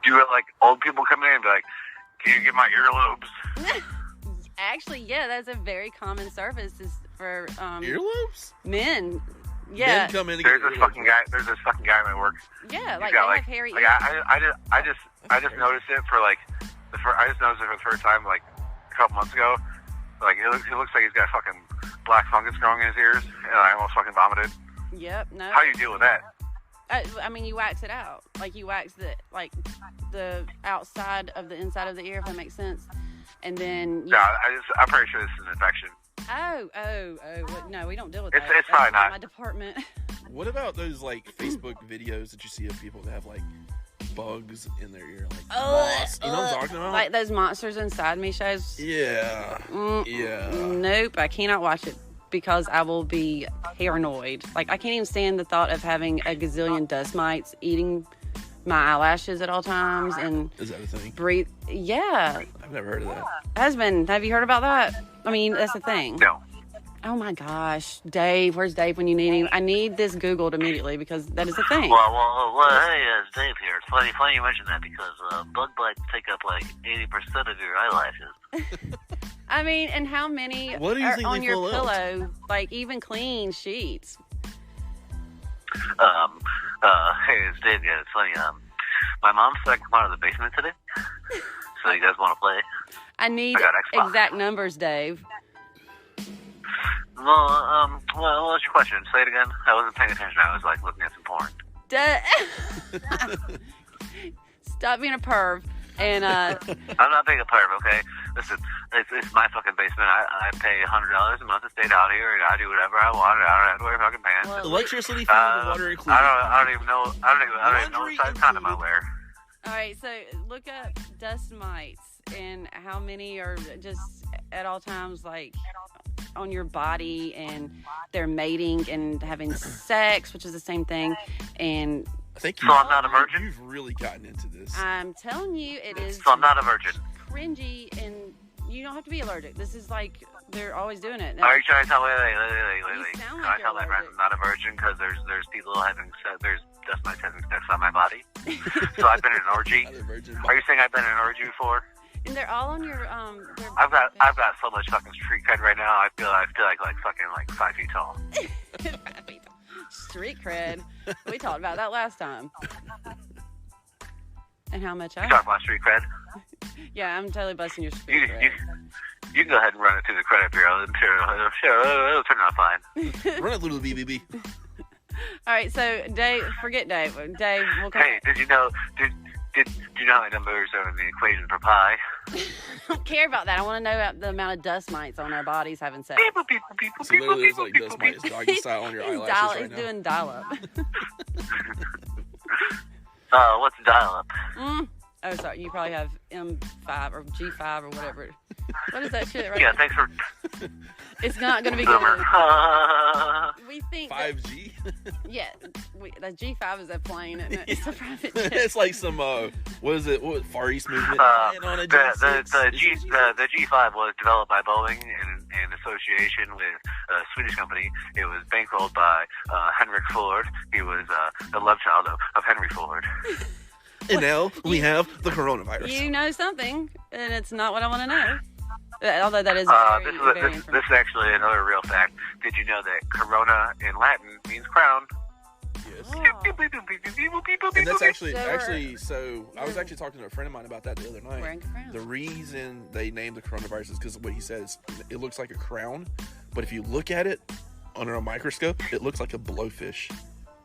Speaker 3: Do you have like old people come in and be like, "Can you get my earlobes?"
Speaker 1: Actually, yeah, that's a very common service is for
Speaker 2: Earlobes?
Speaker 1: men. Yeah.
Speaker 2: Men come in to
Speaker 3: There's
Speaker 2: get
Speaker 3: this
Speaker 2: earlobes.
Speaker 3: fucking guy. There's this fucking guy at my work.
Speaker 1: Yeah, like
Speaker 3: He's got,
Speaker 1: they have hairy
Speaker 3: like
Speaker 1: ears.
Speaker 3: I just noticed it for like I just noticed it for the first time like a couple months ago. Like it looks like he's got fucking black fungus growing in his ears, and I almost fucking vomited.
Speaker 1: Yep. No.
Speaker 3: How do you deal with that?
Speaker 1: I mean, you wax it out. Like you wax the outside of the inside of the ear, if that makes sense. And then you...
Speaker 3: Yeah, I'm pretty sure this is an infection.
Speaker 1: Oh. No, we don't deal with
Speaker 3: It's
Speaker 1: that.
Speaker 3: probably
Speaker 1: That's
Speaker 3: not.
Speaker 1: my department.
Speaker 2: What about those like Facebook videos that you see of people that have like bugs in their ear, like moss? You know what I'm talking about?
Speaker 1: Like those Monsters Inside Me shows.
Speaker 2: Yeah. Yeah.
Speaker 1: Nope, I cannot watch it because I will be paranoid. Like I can't even stand the thought of having a gazillion dust mites eating my eyelashes at all times and
Speaker 2: Is that a thing?
Speaker 1: breathe. Yeah,
Speaker 2: I've never heard of that.
Speaker 1: husband, have you heard about that? I mean, that's the thing.
Speaker 3: No.
Speaker 1: Oh my gosh, Dave, where's Dave when you need him? I need this Googled immediately because that is a thing.
Speaker 4: Well, hey, it's Dave here. It's funny you mentioned that because bug bites take up like 80% of your eyelashes.
Speaker 1: I mean, and how many
Speaker 2: What do you
Speaker 1: are
Speaker 2: think
Speaker 1: on
Speaker 2: they
Speaker 1: your
Speaker 2: fill out?
Speaker 1: pillow? Like even clean sheets.
Speaker 4: Hey, it's Dave again. It's funny. My mom said I come out of the basement today. So you guys want to play?
Speaker 1: I need
Speaker 3: I got Xbox.
Speaker 1: exact numbers, Dave.
Speaker 4: Well, what was your question? Say it again. I wasn't paying attention. I was like looking at some porn.
Speaker 1: Stop being a perv. And
Speaker 4: I'm not being a perv, okay? Listen, it's my fucking basement. I pay $100 a month to stay down here, and I do whatever I want. I don't have to wear fucking pants.
Speaker 1: Well,
Speaker 2: Electricity, food, and water included.
Speaker 4: I don't even know. I don't even know
Speaker 2: Laundry
Speaker 4: what size condom I
Speaker 2: included.
Speaker 4: wear.
Speaker 1: all right, so look up dust mites and how many are just at all times like on your body, and they're mating and having sex, which is the same thing. And
Speaker 2: I think
Speaker 4: So I'm not a virgin?
Speaker 2: You've really gotten into this.
Speaker 1: I'm telling you, it is
Speaker 4: So I'm not a virgin.
Speaker 1: cringy, and you don't have to be allergic. This is like they're always doing it.
Speaker 4: Are you trying to tell me? Wait.
Speaker 1: You sound
Speaker 4: Can
Speaker 1: like
Speaker 4: I tell
Speaker 1: you're
Speaker 4: that friend
Speaker 1: allergic.
Speaker 4: I'm not a virgin because there's people having sex, there's dust mites having sex on my body. So I've been in an orgy.
Speaker 2: Not a virgin.
Speaker 4: Are you saying I've been in an orgy before?
Speaker 1: And they're all on your their-
Speaker 4: I've got so much fucking street cred right now. I feel like fucking like 5 feet tall.
Speaker 1: street cred. We talked about that last time. And how much
Speaker 4: You
Speaker 1: I
Speaker 4: talk about street cred?
Speaker 1: yeah, I'm totally busting your
Speaker 4: You
Speaker 1: street cred.
Speaker 4: you can go ahead and run it through the credit bureau. Sure, it'll turn out fine.
Speaker 2: Run it through the BBB.
Speaker 1: All right, so Dave, forget Dave. Dave, we'll come
Speaker 4: Hey, did you know? Did you know how many numbers are in the equation for pi?
Speaker 1: I don't care about that. I want to know about the amount of dust mites on our bodies having sex.
Speaker 2: So literally, there's like dust mites doggy style on your eyelashes
Speaker 1: He's
Speaker 2: right now.
Speaker 1: doing dial-up.
Speaker 4: What's dial up?
Speaker 1: Oh, sorry. You probably have M5 or G5 or whatever. What is that shit right
Speaker 4: Yeah,
Speaker 1: now?
Speaker 4: thanks for
Speaker 1: It's not going to be
Speaker 4: Boomer.
Speaker 1: good. We think that,
Speaker 2: 5G.
Speaker 1: yeah, the G5 is a plane, and it's a private jet.
Speaker 2: It's like some what is it? What Far East movement?
Speaker 4: The
Speaker 2: On a
Speaker 4: the G5 was developed by Boeing in association with a Swedish company. It was bankrolled by Henrik Ford. He was the love child of Henry Ford.
Speaker 2: And now we have the coronavirus.
Speaker 1: You know something, and it's not what I want to know. Although that is
Speaker 4: This
Speaker 1: very
Speaker 4: is actually another real fact. Did you know that corona in Latin means crown?
Speaker 2: Yes.
Speaker 1: Oh.
Speaker 2: And that's
Speaker 1: So
Speaker 2: so I was actually talking to a friend of mine about that the other night.
Speaker 1: Wearing a crown.
Speaker 2: The reason they named the coronavirus is because what he said is it looks like a crown, but if you look at it under a microscope, it looks like a blowfish.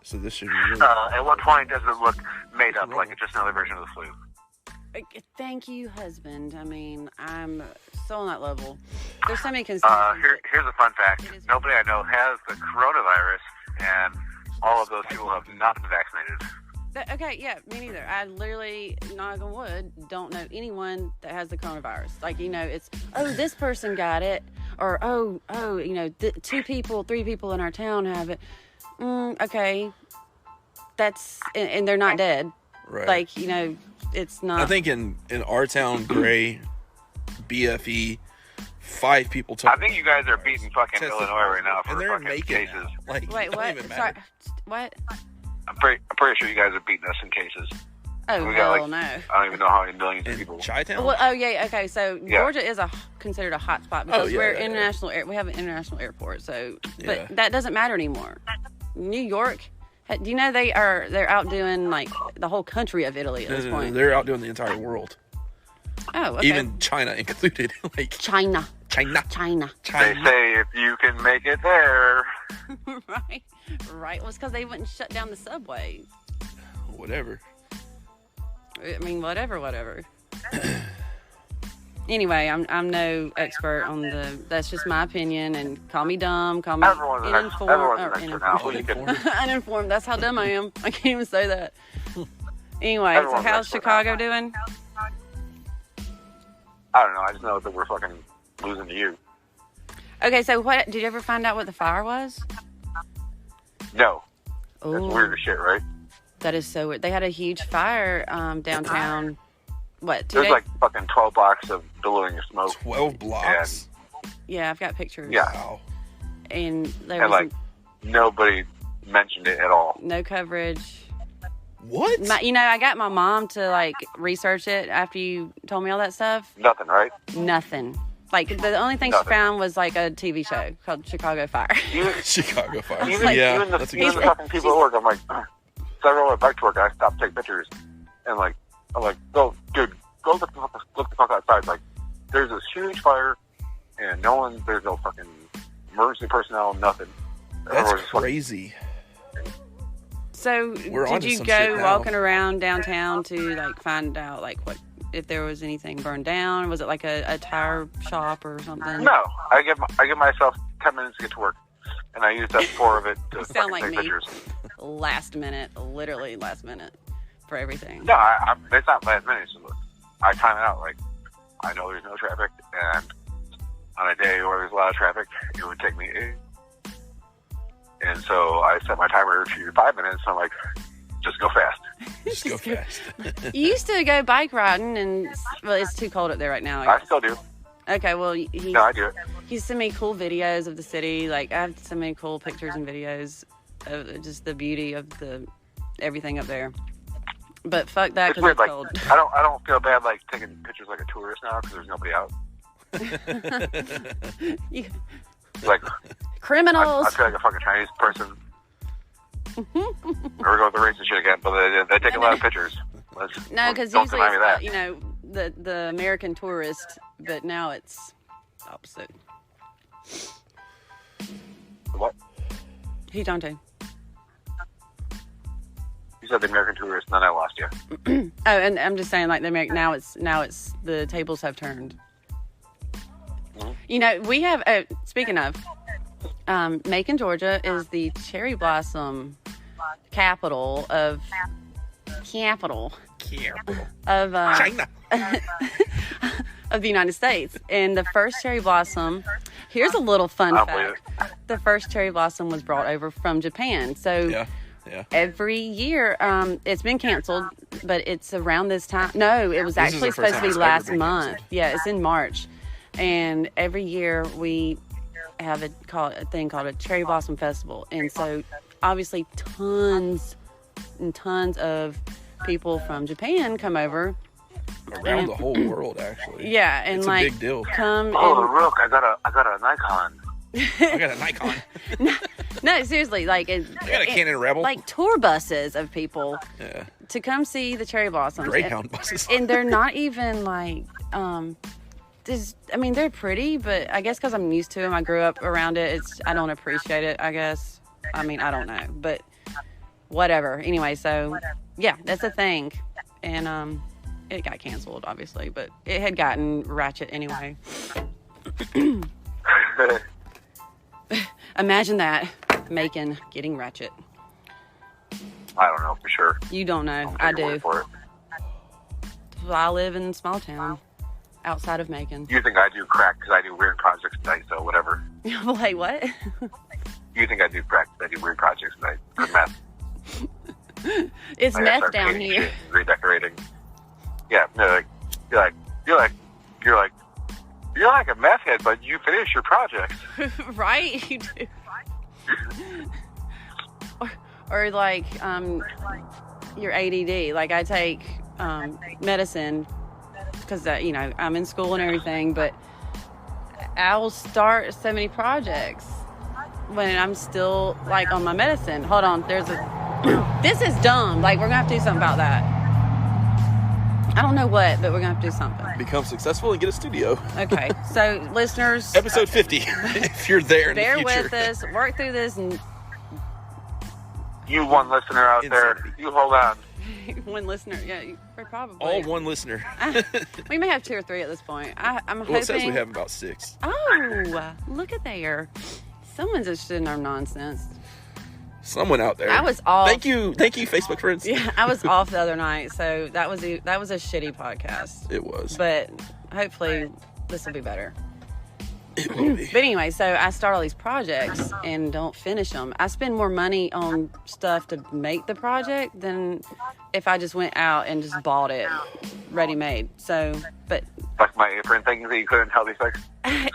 Speaker 2: So this should be really
Speaker 4: At what point does it look made up like it's just another version of the flu?
Speaker 1: Thank you, husband. I mean, I'm still on that level. There's so many conspiracies.
Speaker 4: Here's a fun fact.
Speaker 1: It is-
Speaker 4: Nobody I know has the coronavirus, and all of those people have not been vaccinated.
Speaker 1: Okay, yeah, me neither. I literally, knock on wood, don't know anyone that has the coronavirus. Like, you know, it's, oh, this person got it, or, oh, you know, 2 people, 3 people in our town have it. Okay, that's, and they're not dead.
Speaker 2: right.
Speaker 1: Like, you know, it's not.
Speaker 2: I think in our town, Gray, BFE. 5 people took.
Speaker 3: I think you guys are beating fucking
Speaker 2: tested
Speaker 3: Illinois right now for
Speaker 2: and they're
Speaker 3: fucking
Speaker 2: making
Speaker 3: cases.
Speaker 2: Like,
Speaker 1: Wait,
Speaker 2: it don't
Speaker 1: what?
Speaker 2: even
Speaker 1: Sorry,
Speaker 2: matter.
Speaker 1: what?
Speaker 3: I'm pretty sure you guys are beating us in cases.
Speaker 1: Oh,
Speaker 3: We got,
Speaker 1: hell no.
Speaker 3: I don't even know how many millions of
Speaker 2: In
Speaker 3: people.
Speaker 2: Chi-Town?
Speaker 1: Well, oh yeah, okay. So
Speaker 3: Yeah.
Speaker 1: Georgia is considered a hot spot because
Speaker 2: yeah,
Speaker 1: we're
Speaker 2: yeah, yeah.
Speaker 1: international. We have an international airport. So, but
Speaker 2: Yeah.
Speaker 1: that doesn't matter anymore. New York, do you know they're outdoing like the whole country of Italy at this point?
Speaker 2: They're outdoing the entire world.
Speaker 1: Oh, okay.
Speaker 2: Even China included. Like
Speaker 1: China.
Speaker 2: China.
Speaker 3: They say if you can make it there.
Speaker 1: right. Well, it's because they wouldn't shut down the subway.
Speaker 2: Whatever.
Speaker 1: I mean, whatever. Anyway, I'm no expert on that's just my opinion, and call me dumb, call me
Speaker 3: Everyone's an expert now.
Speaker 2: Oh,
Speaker 3: You can-
Speaker 1: uninformed. That's how dumb I am. I can't even say that. Anyway,
Speaker 3: Everyone's
Speaker 1: so how's
Speaker 3: an expert
Speaker 1: Chicago doing?
Speaker 3: I don't know. I just know that we're fucking losing to you.
Speaker 1: Okay, so what did you ever find out what the fire was?
Speaker 3: No. That's
Speaker 1: Oh,
Speaker 3: weird as shit, right?
Speaker 1: that is so weird. They had a huge fire downtown. What? 2
Speaker 3: There's
Speaker 1: days?
Speaker 3: like fucking 12 blocks of billowing smoke.
Speaker 2: 12 blocks.
Speaker 1: Yeah, I've got pictures.
Speaker 3: Yeah.
Speaker 2: Wow.
Speaker 1: And there
Speaker 3: And
Speaker 1: was
Speaker 3: like nobody mentioned it at all.
Speaker 1: no coverage.
Speaker 2: What?
Speaker 1: I got my mom to like research it after you told me all that stuff.
Speaker 3: Nothing, right?
Speaker 1: Nothing. Like the only thing
Speaker 3: Nothing.
Speaker 1: she found was like a TV show called Chicago Fire.
Speaker 2: Chicago fire.
Speaker 3: Even,
Speaker 2: Yeah,
Speaker 3: even the,
Speaker 2: that's a
Speaker 3: even
Speaker 2: good
Speaker 3: the
Speaker 2: one.
Speaker 3: fucking people at work, I'm like, so I rode back to work, I stopped to take pictures. And like, I'm like, go, dude, go look the fuck outside. Like, there's this huge fire, and there's no fucking emergency personnel, nothing.
Speaker 2: That's
Speaker 3: Everyone's just like,
Speaker 2: crazy.
Speaker 1: So
Speaker 2: We're
Speaker 1: did
Speaker 2: onto
Speaker 1: you
Speaker 2: some
Speaker 1: go
Speaker 2: shit now.
Speaker 1: walking around downtown to like find out like what if there was anything burned down? Was it like a tire shop or something?
Speaker 3: no, I give myself 10 minutes to get to work, and I use that 4 of it to
Speaker 1: Sound
Speaker 3: fucking
Speaker 1: like
Speaker 3: take
Speaker 1: me.
Speaker 3: pictures.
Speaker 1: Literally last minute for everything.
Speaker 3: No, it's not last minute. So I time it out. Like, I know there's no traffic, and on a day where there's a lot of traffic, it would take me 8. And so I set my timer to 5 minutes. So I'm like, just go fast.
Speaker 2: Just go fast.
Speaker 1: You used to go bike riding, and well, it's too cold up there right now. I
Speaker 3: I
Speaker 1: guess.
Speaker 3: still do.
Speaker 1: Okay, well,
Speaker 3: No, I do it.
Speaker 1: he sent me cool videos of the city. Like I have so many cool pictures and videos of just the beauty of everything up there. But fuck that
Speaker 3: It's
Speaker 1: because
Speaker 3: weird.
Speaker 1: it's
Speaker 3: Like,
Speaker 1: cold.
Speaker 3: I don't feel bad like taking pictures like a tourist now because there's nobody out.
Speaker 1: You-
Speaker 3: Like,
Speaker 1: criminals.
Speaker 3: I feel like a fucking Chinese person. Never go with the racist shit again, but they take a lot of pictures.
Speaker 1: No, because
Speaker 3: don't
Speaker 1: usually
Speaker 3: deny
Speaker 1: it's
Speaker 3: me that.
Speaker 1: the American tourist, but now it's opposite.
Speaker 3: What?
Speaker 1: Who don't do?
Speaker 3: You said the American tourist, and then I lost you.
Speaker 1: Oh, and I'm just saying, like the American now it's the tables have turned.
Speaker 3: Mm-hmm.
Speaker 1: We have. Speaking of, Macon, Georgia is the cherry blossom capital of
Speaker 2: China.
Speaker 1: of the United States. And the first cherry blossom. Here's a little fun
Speaker 3: I don't believe
Speaker 1: fact: the first cherry blossom was brought over from Japan. So.
Speaker 2: Yeah.
Speaker 1: Every year, it's been canceled, but it's around this time. No, it was
Speaker 2: This is
Speaker 1: actually
Speaker 2: the first
Speaker 1: supposed to
Speaker 2: time
Speaker 1: be
Speaker 2: it's ever
Speaker 1: last
Speaker 2: been
Speaker 1: month.
Speaker 2: canceled.
Speaker 1: Yeah, it's in March. And every year we have a thing called a Cherry Blossom Festival. And so obviously tons and tons of people from Japan come over.
Speaker 2: Around the whole world, actually.
Speaker 1: Yeah, and
Speaker 2: It's a
Speaker 1: like
Speaker 2: big deal.
Speaker 1: come
Speaker 3: Oh,
Speaker 1: and
Speaker 3: look, I got a Nikon.
Speaker 2: I got a Nikon.
Speaker 1: no, seriously, like
Speaker 2: I got a Canon Rebel.
Speaker 1: like tour buses of people
Speaker 2: Yeah.
Speaker 1: to come see the cherry blossoms.
Speaker 2: Greyhound buses.
Speaker 1: And they're not even like they're pretty, but I guess because I'm used to them, I grew up around it. I don't appreciate it, I guess. I mean, I don't know, but whatever. Anyway, so yeah, that's a thing. And it got canceled, obviously, but it had gotten ratchet anyway. Imagine that, Macon getting ratchet.
Speaker 3: I don't know for sure.
Speaker 1: You don't know.
Speaker 3: I'll
Speaker 1: I
Speaker 3: take your
Speaker 1: do.
Speaker 3: word for it.
Speaker 1: Well, I live in a small town outside of Macon.
Speaker 3: You think I do crack because I do weird projects at night, so whatever.
Speaker 1: Wait, what?
Speaker 3: You think I do crack because I do weird projects at night. Or meth.
Speaker 1: It's
Speaker 3: Like, I
Speaker 1: meth
Speaker 3: start
Speaker 1: down
Speaker 3: painting
Speaker 1: here.
Speaker 3: shit and redecorating. Yeah, no, you're like, You're like a meth head, but you finish your projects.
Speaker 1: Right? You do. or like your ADD. Like I take medicine because I'm in school and everything, but I'll start so many projects when I'm still like on my medicine. Hold on, this is dumb. Like we're gonna have to do something about that. I don't know what, but we're gonna have to do something.
Speaker 2: Become successful and get a studio.
Speaker 1: Okay, so listeners,
Speaker 2: episode 50. If you're there in the future,
Speaker 1: bear with us. Work through this. And
Speaker 3: you one listener out there, you hold on.
Speaker 1: one listener, yeah, probably
Speaker 2: all one listener.
Speaker 1: We may have 2 or 3 at this point. I'm hoping.
Speaker 2: It says we have about 6.
Speaker 1: Oh, look at there. Someone's interested in our nonsense.
Speaker 2: Someone out there.
Speaker 1: I was off.
Speaker 2: Thank you, Facebook friends.
Speaker 1: Yeah, I was off the other night, so that was a shitty podcast.
Speaker 2: It was.
Speaker 1: But hopefully this will be better.
Speaker 2: It will be.
Speaker 1: But anyway, so I start all these projects and don't finish them. I spend more money on stuff to make the project than if I just went out and just bought it ready-made. So, but
Speaker 3: Like my apron thing that you couldn't help me fix.
Speaker 1: I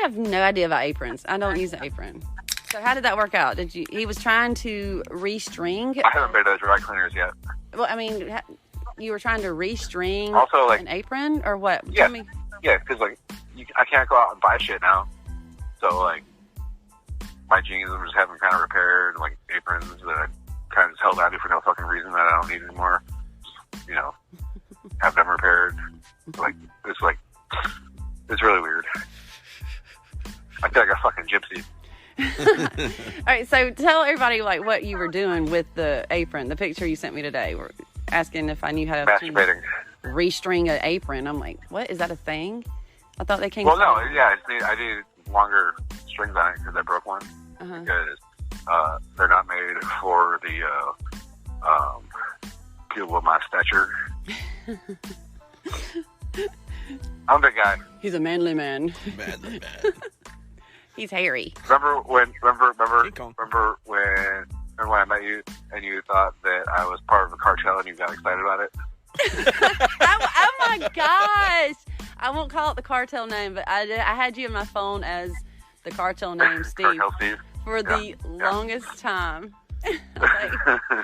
Speaker 1: have no idea about aprons. I don't use an apron. So how did that work out? He was trying to restring?
Speaker 3: I haven't been to the dry cleaners yet.
Speaker 1: Well, I mean, you were trying to restring
Speaker 3: Also, like,
Speaker 1: an apron or what?
Speaker 3: Yeah,
Speaker 1: Tell me.
Speaker 3: yeah, because like I can't go out and buy shit now. So like my jeans I'm just having kind of repaired, like aprons that I kind of just held out for no fucking reason that I don't need anymore. Just, have them repaired. It's really weird. I feel like a fucking gypsy.
Speaker 1: All right, so tell everybody like what you were doing with the apron. The picture you sent me today. We're asking if I knew how to
Speaker 3: Masturbating.
Speaker 1: restring an apron. I'm like, what is that a thing? I thought they came.
Speaker 3: Well, no, yeah, I need longer strings on it because I broke one.
Speaker 1: Uh-huh.
Speaker 3: Because they're not made for the people with my stature. I'm a big guy.
Speaker 1: He's a manly man.
Speaker 2: Manly man.
Speaker 1: He's hairy.
Speaker 3: Remember when I met you and you thought that I was part of a cartel and you got excited about it?
Speaker 1: Oh my gosh! I won't call it the cartel name, but I had you in my phone as the cartel name, Steve,
Speaker 3: Cartel Steve.
Speaker 1: for the longest time. I was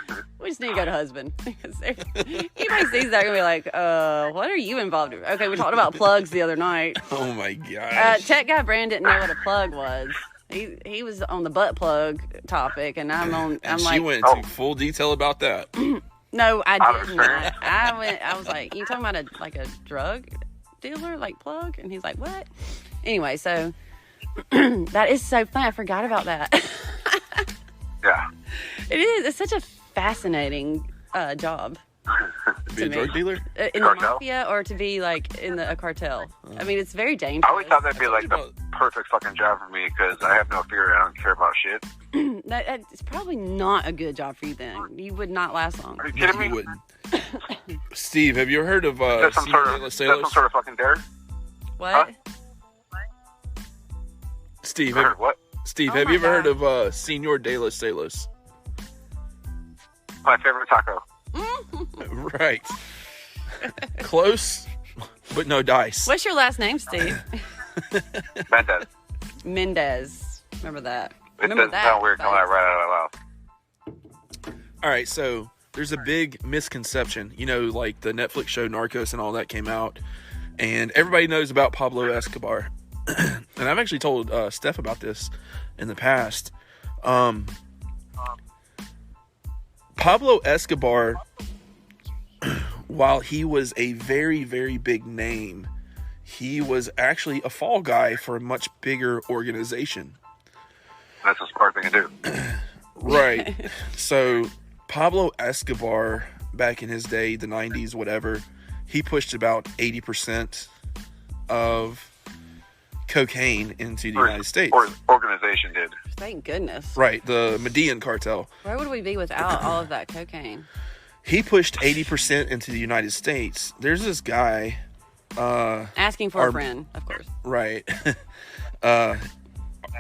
Speaker 1: like, we just need to go to husband. Anybody sees that, gonna be like, what are you involved in? Okay, we talked about plugs the other night.
Speaker 2: Oh my gosh.
Speaker 1: Tech guy Bran didn't know what a plug was. He was on the butt plug topic, and I'm
Speaker 2: she
Speaker 1: like,
Speaker 2: went into full detail about that.
Speaker 1: no, I did not. I was like, you talking about a drug dealer, like plug? And he's like, what? Anyway, so that is so fun. I forgot about that.
Speaker 3: Yeah.
Speaker 1: It is. It's such a fascinating job.
Speaker 2: Be a drug dealer?
Speaker 1: In the mafia or to be like in a cartel. I mean, it's very dangerous.
Speaker 3: I always thought that'd be like the perfect fucking job for me because I have no fear. I don't care about shit.
Speaker 1: It's probably not a good job for you then. You would not last long.
Speaker 3: Are you kidding me?
Speaker 2: You wouldn't. Steve, have you heard of
Speaker 3: That's some sort of fucking dare?
Speaker 1: What?
Speaker 3: Huh?
Speaker 2: Steve,
Speaker 3: What?
Speaker 2: Steve,
Speaker 1: Oh
Speaker 2: have
Speaker 1: my
Speaker 2: you ever heard
Speaker 1: God.
Speaker 2: of Senor de los Celos?
Speaker 3: My favorite taco.
Speaker 2: Right. Close, but no dice.
Speaker 1: What's your last name, Steve?
Speaker 3: Mendez.
Speaker 1: Mendez. Remember that.
Speaker 3: It
Speaker 1: Remember
Speaker 3: doesn't sound weird coming out right out of my mouth.
Speaker 2: All right, so there's a big misconception. Like the Netflix show Narcos and all that came out, and everybody knows about Pablo Escobar. And I've actually told Stef about this in the past. Pablo Escobar, while he was a very, very big name, he was actually a fall guy for a much bigger organization.
Speaker 3: That's a smart thing to do.
Speaker 2: Right. So Pablo Escobar, back in his day, the 90s, whatever, he pushed about 80% of cocaine into the United States.
Speaker 3: Or organization did.
Speaker 1: Thank goodness.
Speaker 2: Right, the Median cartel.
Speaker 1: Where would we be without all of that cocaine?
Speaker 2: He pushed 80% into the United States. There's this guy.
Speaker 1: Asking for a friend, of course.
Speaker 2: Right.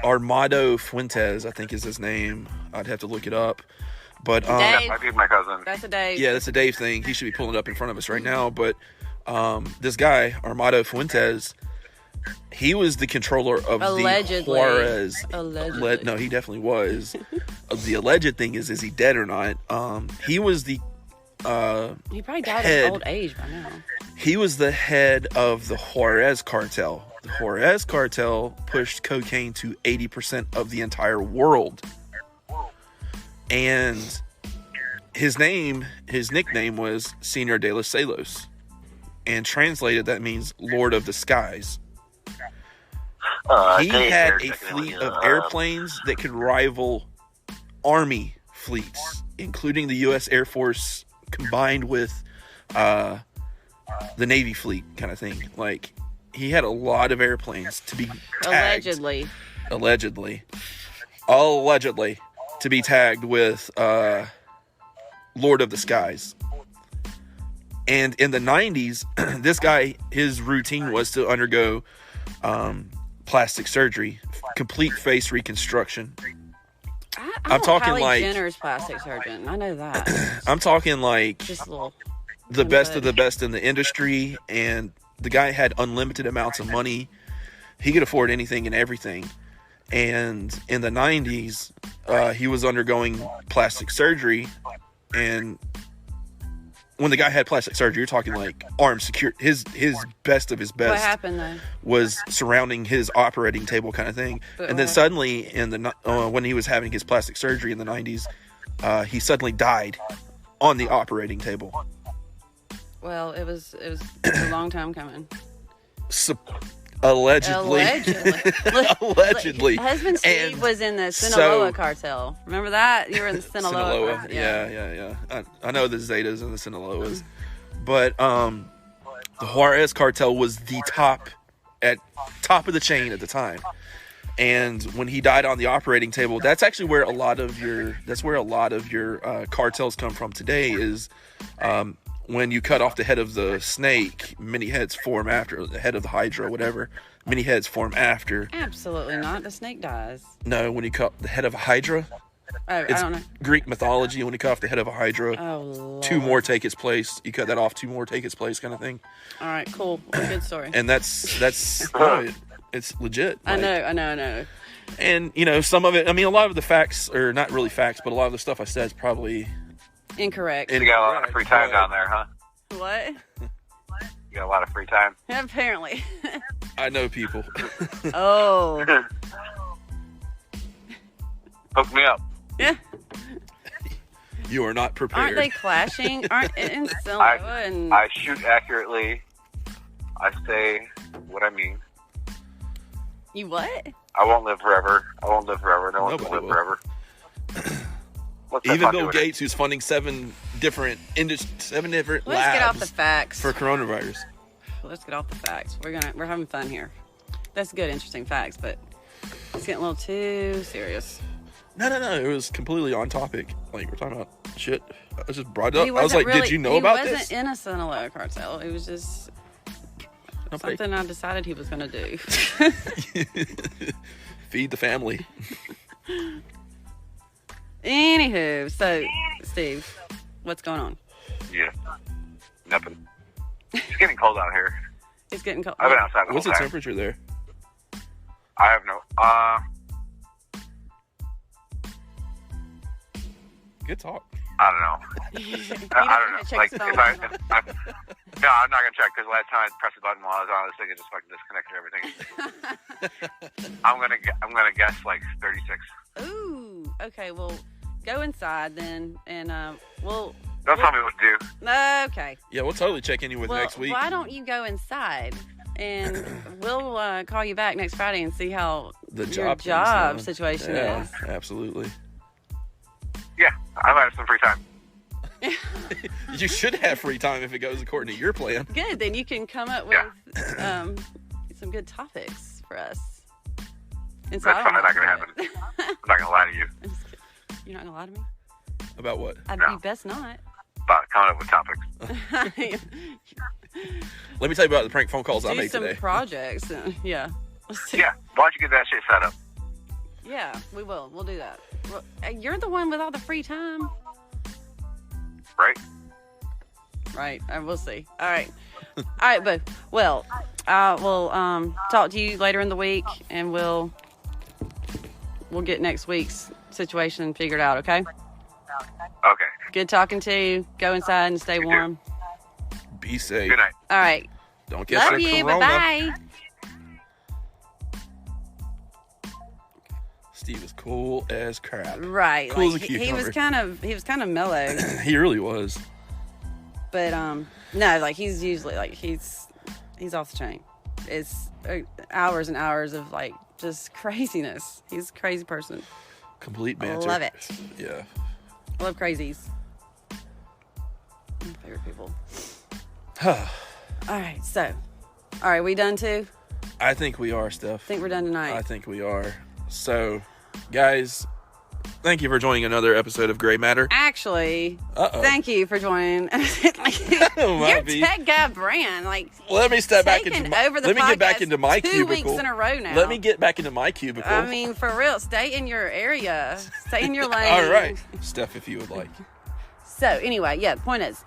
Speaker 2: Armando Fuentes, I think is his name. I'd have to look it up. But
Speaker 1: Dave.
Speaker 3: That might be my cousin.
Speaker 1: That's a Dave.
Speaker 2: yeah, that's a Dave thing. He should be pulling it up in front of us right now. But this guy, Armando Fuentes, he was the controller of
Speaker 1: Allegedly.
Speaker 2: the Juarez.
Speaker 1: Allegedly.
Speaker 2: No, he definitely was. The alleged thing is he dead or not? He was the
Speaker 1: He probably died
Speaker 2: head.
Speaker 1: of old age by now.
Speaker 2: He was the head of the Juarez cartel. The Juarez cartel pushed cocaine to 80% of the entire world. And his nickname was Senor de los Celos. And translated, that means Lord of the Skies. He had a fleet of airplanes that could rival Army fleets, including the U.S. Air Force combined with the Navy fleet kind of thing. Like, he had a lot of airplanes to be tagged. Allegedly. To be tagged with Lord of the Skies. And in the 90s, this guy, his routine was to undergo plastic surgery, complete face reconstruction. I'm talking
Speaker 1: Kylie
Speaker 2: like
Speaker 1: Jenner's plastic surgeon. I know that.
Speaker 2: I'm talking like
Speaker 1: Just a little
Speaker 2: the best of the best in the industry, and the guy had unlimited amounts of money. He could afford anything and everything. And in the 90s, he was undergoing plastic surgery, and when the guy had plastic surgery, you're talking like armed secure. His best of his best.
Speaker 1: What happened though?
Speaker 2: Was surrounding his operating table kind of thing.
Speaker 1: But
Speaker 2: and then suddenly, when he was having his plastic surgery in the 90s, he suddenly died on the operating table.
Speaker 1: Well, it was a long time coming.
Speaker 2: Allegedly. Allegedly.
Speaker 1: Husband Steve
Speaker 2: And
Speaker 1: was in the Sinaloa
Speaker 2: so-
Speaker 1: cartel. Remember that? You were in the Sinaloa.
Speaker 2: Yeah. I know the Zetas and the Sinaloas. But the Juarez cartel was the top of the chain at the time. And when he died on the operating table, that's actually where a lot of your cartels come from today is when you cut off the head of the snake, many heads form after. The head of the hydra, whatever. Many heads form after.
Speaker 1: Absolutely not. The snake dies.
Speaker 2: No, when you cut the head of a hydra.
Speaker 1: I don't know.
Speaker 2: Greek mythology, when you cut off the head of a hydra,
Speaker 1: Oh, Lord.
Speaker 2: 2 more take its place. You cut that off, 2 more take its place kind of thing.
Speaker 1: All right, cool. Good story.
Speaker 2: And that's no, it's legit.
Speaker 1: I
Speaker 2: Like,
Speaker 1: know.
Speaker 2: And, some of it, I mean, a lot of the facts, or not really facts, but a lot of the stuff I said is probably
Speaker 1: Incorrect.
Speaker 3: You got a lot of free time down there, huh?
Speaker 1: What?
Speaker 3: You got a lot of free time.
Speaker 1: Apparently.
Speaker 2: I know people.
Speaker 1: Oh.
Speaker 3: Hook me up.
Speaker 1: Yeah.
Speaker 2: You are not prepared.
Speaker 1: Aren't they clashing? Aren't in Sinaloa and
Speaker 3: I shoot accurately. I say what I mean.
Speaker 1: you what?
Speaker 3: I won't live forever. No one can
Speaker 2: Nobody
Speaker 3: live
Speaker 2: will.
Speaker 3: forever. What's that
Speaker 2: Even
Speaker 3: got to do
Speaker 2: Bill
Speaker 3: with it?
Speaker 2: Gates, who's funding 7 different
Speaker 1: Let's
Speaker 2: labs
Speaker 1: get off the facts.
Speaker 2: for coronavirus.
Speaker 1: Let's get off the facts. We're having fun here. That's good, interesting facts, but it's getting a little too serious.
Speaker 2: No. It was completely on topic. Like, we're talking about shit. I just brought it up.
Speaker 1: He
Speaker 2: I was
Speaker 1: wasn't
Speaker 2: like, did you know
Speaker 1: he
Speaker 2: about
Speaker 1: wasn't
Speaker 2: this?
Speaker 1: in a Sinaloa cartel. It was just something I decided he was going to do.
Speaker 2: Feed the family.
Speaker 1: Anywho, so, Steve, what's going on?
Speaker 3: Yeah. Nothing. It's getting cold out here.
Speaker 1: It's getting cold.
Speaker 3: I've been outside the
Speaker 2: What's
Speaker 3: whole
Speaker 2: the
Speaker 3: time.
Speaker 2: temperature there?
Speaker 3: I have no.
Speaker 2: Good talk.
Speaker 3: I don't know. I don't know.
Speaker 1: Check
Speaker 3: Like,
Speaker 1: his
Speaker 3: no,
Speaker 1: phone.
Speaker 3: I'm not gonna check because last time I pressed the button while I was on this thing, it just fucking disconnected everything. I'm gonna guess like 36.
Speaker 1: Ooh, okay, well, go inside then, and we'll...
Speaker 3: Don't tell me what to do.
Speaker 1: Okay.
Speaker 2: Yeah, we'll totally check in with
Speaker 1: Well,
Speaker 2: next week.
Speaker 1: why don't you go inside, and we'll call you back next Friday and see how
Speaker 2: The
Speaker 1: your
Speaker 2: job
Speaker 1: job situation
Speaker 2: yeah,
Speaker 1: is.
Speaker 2: absolutely.
Speaker 3: Yeah, I've had some free time.
Speaker 2: You should have free time if it goes according to your plan.
Speaker 1: Good, then you can come up with some good topics for us. And so
Speaker 3: That's probably not gonna happen. I'm not gonna lie to you
Speaker 1: You're not gonna lie to me?
Speaker 2: About what?
Speaker 3: No.
Speaker 1: You best not.
Speaker 3: about coming up with topics.
Speaker 2: Let me tell you about the prank phone calls I
Speaker 1: Do
Speaker 2: made
Speaker 1: some
Speaker 2: today.
Speaker 1: projects. Yeah. Let's see.
Speaker 3: Yeah, why don't you get that shit set up?
Speaker 1: Yeah, we will. We'll do that. Well, you're the one with all the free time.
Speaker 3: Right?
Speaker 1: right? We'll see. All right. All right, boo. Well, I will talk to you later in the week, and we'll get next week's situation figured out, okay?
Speaker 3: Okay.
Speaker 1: Good talking to you. Go inside and stay warm.
Speaker 2: Be safe.
Speaker 3: Good night.
Speaker 1: All right.
Speaker 2: Don't get
Speaker 1: Love you.
Speaker 2: corona.
Speaker 1: Bye-bye.
Speaker 2: Steve is cool as crap.
Speaker 1: Right.
Speaker 2: Cool
Speaker 1: like,
Speaker 2: as a
Speaker 1: he was kind of mellow.
Speaker 2: He really was.
Speaker 1: But no, like he's usually like he's off the chain. It's hours and hours of like just craziness. He's a crazy person.
Speaker 2: Complete banter.
Speaker 1: Love it.
Speaker 2: Yeah.
Speaker 1: I love crazies. My favorite people. All right, we done too?
Speaker 2: I think we are, Steph.
Speaker 1: I think we're done tonight.
Speaker 2: I think we are. So, guys, thank you for joining another episode of Gray Matter.
Speaker 1: Actually,
Speaker 2: Uh-oh.
Speaker 1: thank you for joining. You're tech guy Bran. Like,
Speaker 2: let me step back
Speaker 1: taking
Speaker 2: into my,
Speaker 1: over the
Speaker 2: let me get back
Speaker 1: podcast
Speaker 2: into my
Speaker 1: 2
Speaker 2: cubicle.
Speaker 1: weeks in a row now.
Speaker 2: Let me get back into my cubicle.
Speaker 1: I mean, for real, stay in your area. Stay in your lane.
Speaker 2: All right. Steph, if you would like.
Speaker 1: So, anyway, yeah, the point is,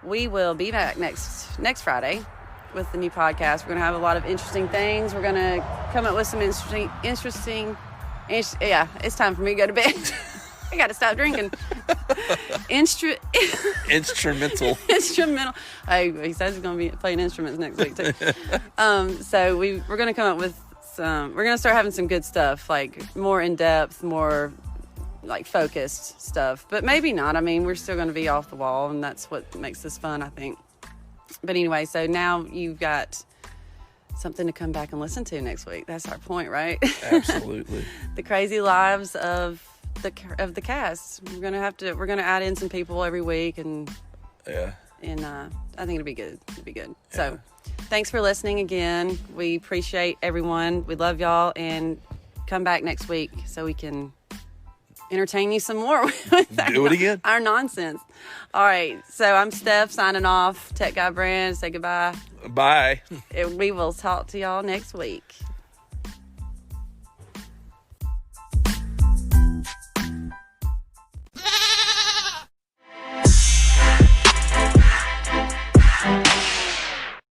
Speaker 1: we will be back next Friday with the new podcast. We're going to have a lot of interesting things. We're going to come up with some interesting. Yeah, it's time for me to go to bed. I got to stop drinking.
Speaker 2: Instrumental.
Speaker 1: Instrumental. Hey, he says he's going to be playing instruments next week too. So we're going to come up with some. We're going to start having some good stuff, like more in depth, more like focused stuff. But maybe not. I mean, we're still going to be off the wall, and that's what makes this fun, I think. But anyway, so now you've got something to come back and listen to next week. That's our point, right?
Speaker 2: Absolutely.
Speaker 1: The crazy lives of the cast. We're gonna add in some people every week, and
Speaker 2: Yeah.
Speaker 1: And I think it'll be good. It'll be good. Yeah. So, thanks for listening again. We appreciate everyone. We love y'all, and come back next week so we can entertain you some more with
Speaker 2: Do it again.
Speaker 1: Our nonsense. All right. So I'm Steph signing off. Tech Guy Brand, say goodbye.
Speaker 2: Bye.
Speaker 1: We will talk to y'all next week.